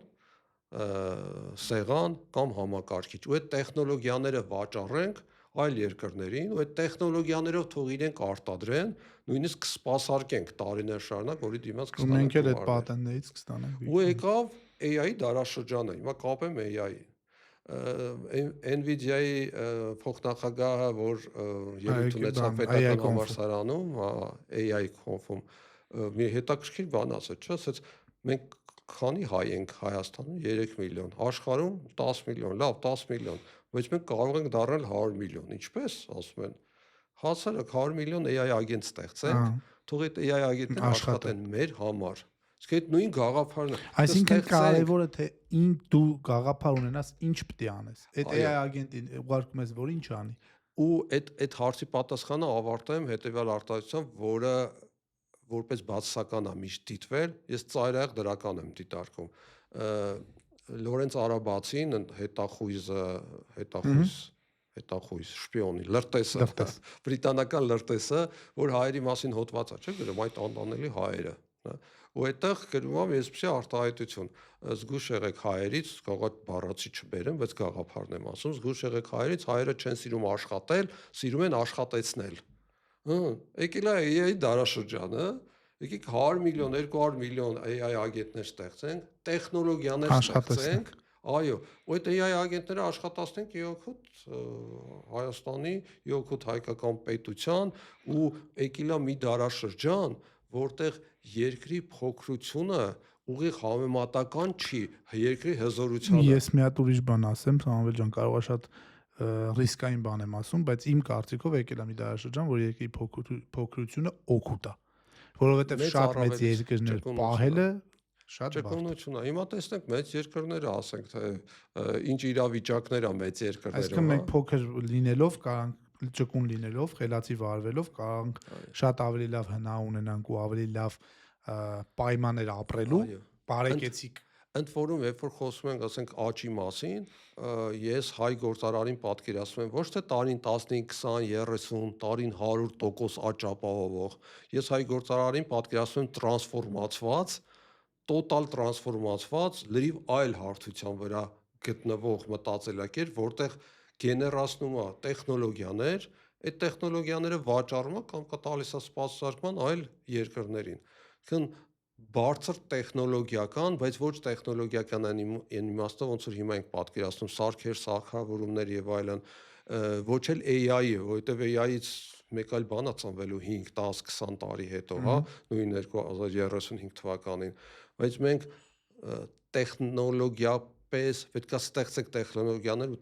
սեղան կամ համակարգիչ, ու այդ տեխնոլոգիաները վաճառենք այլ երկրներին, ու այդ տեխնոլոգիաներով թող իրենք արտադրեն, նույնիսկ կսպասարկենք տարիներ շարունակ, որի դիմաց կստանանք։ Մենք էլ այդ պատենտներից կստանանք։ Ու եկավ AI-ի դարաշրջանը, հիմա կապեմ AI-ի։ Nvidia-ի փոխնախագահը, որ ելույթ ունեցավ պետական համալսարանում, AI conf-ում, մի հետաքրքիր բան ասաց, չէ՞, ասաց մենք քանի հայ ենք Հայաստանում 3 միլիոն, աշխարհում 10 միլիոն, լավ 10 միլիոն, բայց մենք կարող ենք դառնալ 100 միլիոն, ինչպես, ասում են, հասարակ 100 միլիոն AI agent ստեղծենք, թող այդ AI agent-ները աշխատեն մեր համար։ Իսկ այդ նույն գաղափարն է։ Այսինքն կարևորը թե դու գաղափար ունենաս, ինչ պետք է անես։ Այդ AI agent-ին ուղարկում ես, որ ինչ անի։ Ու այդ հարցի պատասխանը ավարտեմ հետեւյալ արտահայտությամբ, որը որպես բացասական է միշտ դիտվել, ես ծայրահեղ դրական եմ դիտարկում։ Լորենց Արաբացին, հետախույզ շպիոնի, լրտեսը, բրիտանական լրտեսը, որ հայերի մասին հոդված է, չէ՞ գրում, այդ անտանելի հայերը, ու այդտեղ գրում է այսպիսի արտահայտություն. զգուշ եղեք հայերից, կարող բառացի չբերեմ, բայց գաղափարն եմ ասում, զգուշ եղեք հայերից, հայերը չեն սիրում աշխատել, սիրում են աշխատեցնել։ Եկել է AI դարաշրջանը, եկեք 100 միլիոն, 200 միլիոն AI agentներ ստեղծենք, տեխնոլոգիաներ ստեղծենք, այո, ու այդ AI agentները աշխատացնենք իօքուտ Հայաստանի, իօքուտ հայկական պետության, ու եկել է մի դարաշրջան, որտեղ երկրի փոքրությունը ուղիղ համեմատական չի երկրի հզորությանը։ Ես մի հատ ուրիշ բան ասեմ, Սամվել ջան, կարող է շատ ռիսկային բան եմ ասում, բայց իմ կարծիքով եկել է մի դարաշրջան, որ երկրի փոքրությունը օգուտ է, որովհետև շատ մեծ երկրներ պահելը շատ ճկունություն է։ Հիմա տեսնենք մեծ երկրները, ասենք թե ինչ իրավիճակներ է մեծ երկրներում։ Այսինքն մենք փոքր լինելով կարանք ճկուն լինելով, խելացի վարվելով կարանք շատ ավելի լավ հնա ունենանք ու ավելի լավ պայմաններ ապրելու, բարեկեցիկ։ Ընդ որում, երբ որ խոսում ենք, ասենք, աճի մասին, ես հայ գործարարին պատկերացնում եմ ոչ թե տարին 15, 20, 30, տարին 100% աճ ապահովող, ես հայ գործարարին պատկերացնում եմ տրանսֆորմացված, տոտալ տրանսֆորմացված, լրիվ այլ հարթության վրա գտնվող մտածելակերպ, որտեղ գեներացնում է տեխնոլոգիաներ, այդ տեխնոլոգիաները վաճառում է կամ տալիս է սպասարկման այլ երկրներին։ Բարձր տեխնոլոգիական, բայց ոչ տեխնոլոգիական այն իմաստով, ոնց որ հիմա ենք պատկերացնում սարքեր, սարքավորումներ եւ այլն, ոչ էլ AI-ը, որովհետեւ AI-ից մեկ այլ բան է ծնվելու 5, 10, 20 տարի հետո, հա, նույն 2035 թվականին, բայց մենք տեխնոլոգիապես պետք է ստեղծենք տեխնոլոգիաներ ու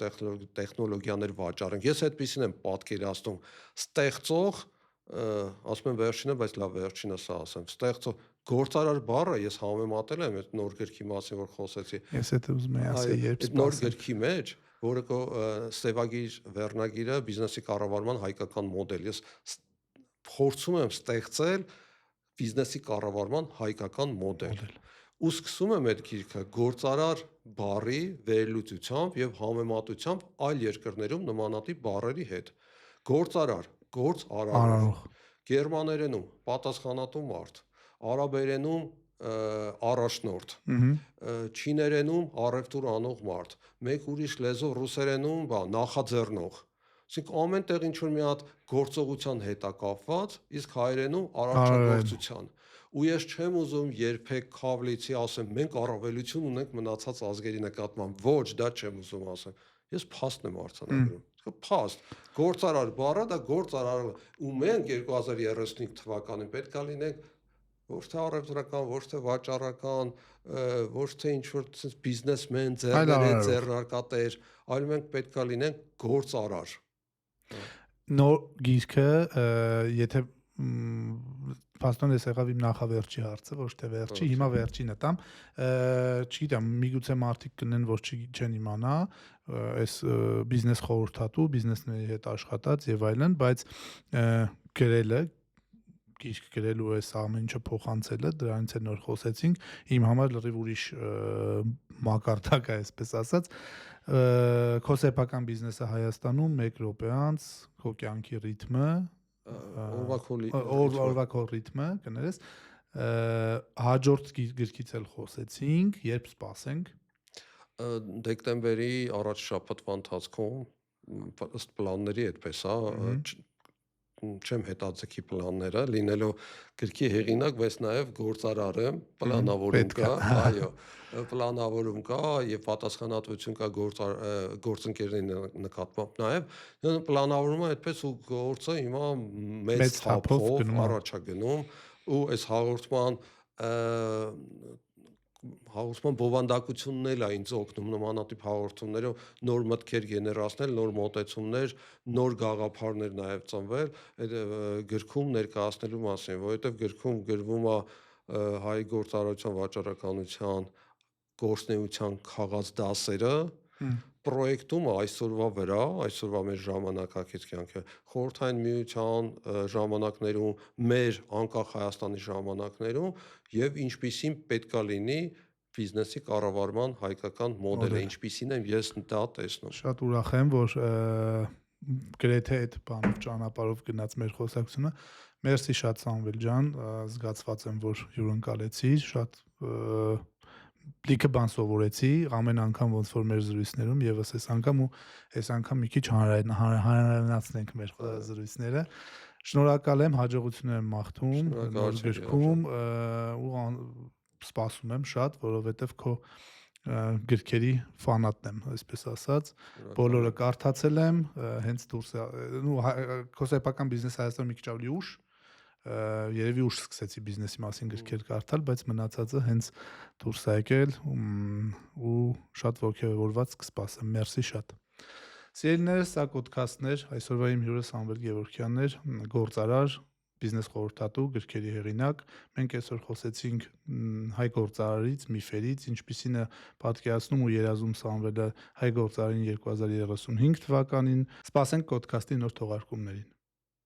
տեխնոլոգիաներ վաճառենք։ Ես այդպեսին եմ պատկերացնում, ստեղծող, ասում եմ վերջինը, բայց լավ վերջինը սա ասեմ, ստեղծող գործարար բառը ես համեմատել եմ այդ նոր գրքի մասին, որ խոսեցի։ Ես դա ուզում եմ ասել, երբ այդ նոր գրքի մեջ, որը Սևագիր վերնագիրը բիզնեսի կառավարման հայկական մոդել, ես փորձում եմ ստեղծել բիզնեսի կառավարման հայկական մոդել։ Ու սկսում եմ այդ գիրքը գործարար բառի վերլուծությամբ եւ համեմատությամբ այլ երկրներում նմանատիպ բառերի հետ։ Գործարար, գործ արարող, գերմաներենում պատասխանատու մարդ, արաբերենում առաջնորդ, չիներենում առևտուր անող մարդ, մեկ ուրիշ լեզու ռուսերենում նախաձեռնող։ Այսինքն ամեն տեղ ինչ որ մի հատ գործողության հետ է կապված, իսկ հայերենում առաջնորդության։ Ու ես չեմ ուզում երբեք քավլիցի ասեմ, մենք առավելություն ունենք մնացած ազգերի նկատմամբ։ Ոչ, դա չեմ ուզում ասեմ։ Ես փաստն եմ արձանագրում։ Փաստ, գործարար բառը դա գործարար, ու մենք 2035 թվականին պետք է լինենք ոչ թե առևտրական, ոչ թե վաճառական, ոչ թե ինչ-որ բիզնեսմեն, ձեռնարկատեր, այլ մենք պետք է լինենք գործարար։ Նոր գիրքը, եթե Փաստորեն ես եղավ իմ նախավերջի հարցը, ոչ թե վերջի, հիմա վերջինը տամ։ Չգիտեմ, միգուցե մարդիկ կնեն, որ չեն իմանա, այս բիզնես խորհրդատու, բիզնեսների հետ աշխատած եւ այլն, բայց գրելը գիրք գրելու այս ամեն ինչը փոխանցելը, դրանից է նոր խոսեցինք, իմ համար լրիվ ուրիշ մակարդակ է, այսպես ասած, քո սեփական բիզնեսը Հայաստանում 1 րոպեանց քո կյանքի ռիթմը, օրվա քո ռիթմը, կներես, հաջորդ գրքից էլ խոսեցինք, երբ սպասենք։ Դեկտեմբերի առաջ շաբաթվա ընթացքում ըստ պլանների այդպես է, չեմ հետաձգի պլանները, լինելով գրքի հեղինակ, բայց նաև գործարար եմ, պլանավորում կա, այո, պլանավորում կա եւ պատասխանատվություն կա գործընկերների նկատմամբ նաև, պլանավորումը այդպես ու գործը հիմա մեծ թափով առաջ է գնում ու այս հաղորդման բովանդակությունն էլ է ինձ օգնում նմանատիպ հաղորդումներով նոր մտքեր գեներացնել, նոր մոտեցումներ, նոր գաղափարներ նաև ծնվել այդ գրքում ներկայացնելու մասին, որովհետև գրքում գրվում է հայ գործարարության վաճառականության գործնեության քաղաց դասերը, պրոյեկտումը այսօրվա վրա, այսօրվա մեր ժամանակակից կյանքը խորհրդային միության ժամանակներում, մեր անկախ Հայաստանի ժամանակներում եւ ինչպիսին պետքա լինի բիզնեսի կառավարման հայկական մոդելը, ինչպիսին եմ ես դա տեսնում։ Շատ ուրախ եմ, որ գրեթե այդ բանով ճանապարհով գնաց մեր խոսակցությունը։ Մերսի շատ Սամվել ջան, զգացված եմ, որ հյուրընկալեցի, շատ լիքը բան սովորեցի ամեն անգամ ոնց որ մեր զրույցներում եւս այս անգամ մի քիչ հանրայնացնենք մեր զրույցները։ Շնորհակալ եմ, հաջողություն եմ մաղթում նոր գրքում ու սպասում եմ շատ, որովհետեւ քո գրքերի ֆանատն եմ, այսպես ասած, բոլորը կարդացել եմ, հենց դուրս քո սեփական բիզնես Հայաստանում մի քիչ ավելի ուշ, երևի ուշ սկսեցի բիզնեսի մասին գրքեր կարդալ, բայց մնացածը հենց դուրս է եկել ու շատ ողջավորված կսպասեմ։ Մերսի շատ։ Սիրելիներս, սա ոդքասթն էր, այսօրվա իմ հյուրը Սամվել Գևորգյանն էր, գործարար, բիզնես խորհրդատու, գրքերի հեղինակ։ Մենք այսօր խոսեցինք հայ գործարարից, միֆերից, ինչպիսին է պատկերացնում ու երազում Սամվելը հայ գործարարին 2035 թվականին։ Սպասենք ոդքասթի նոր թողարկումներին։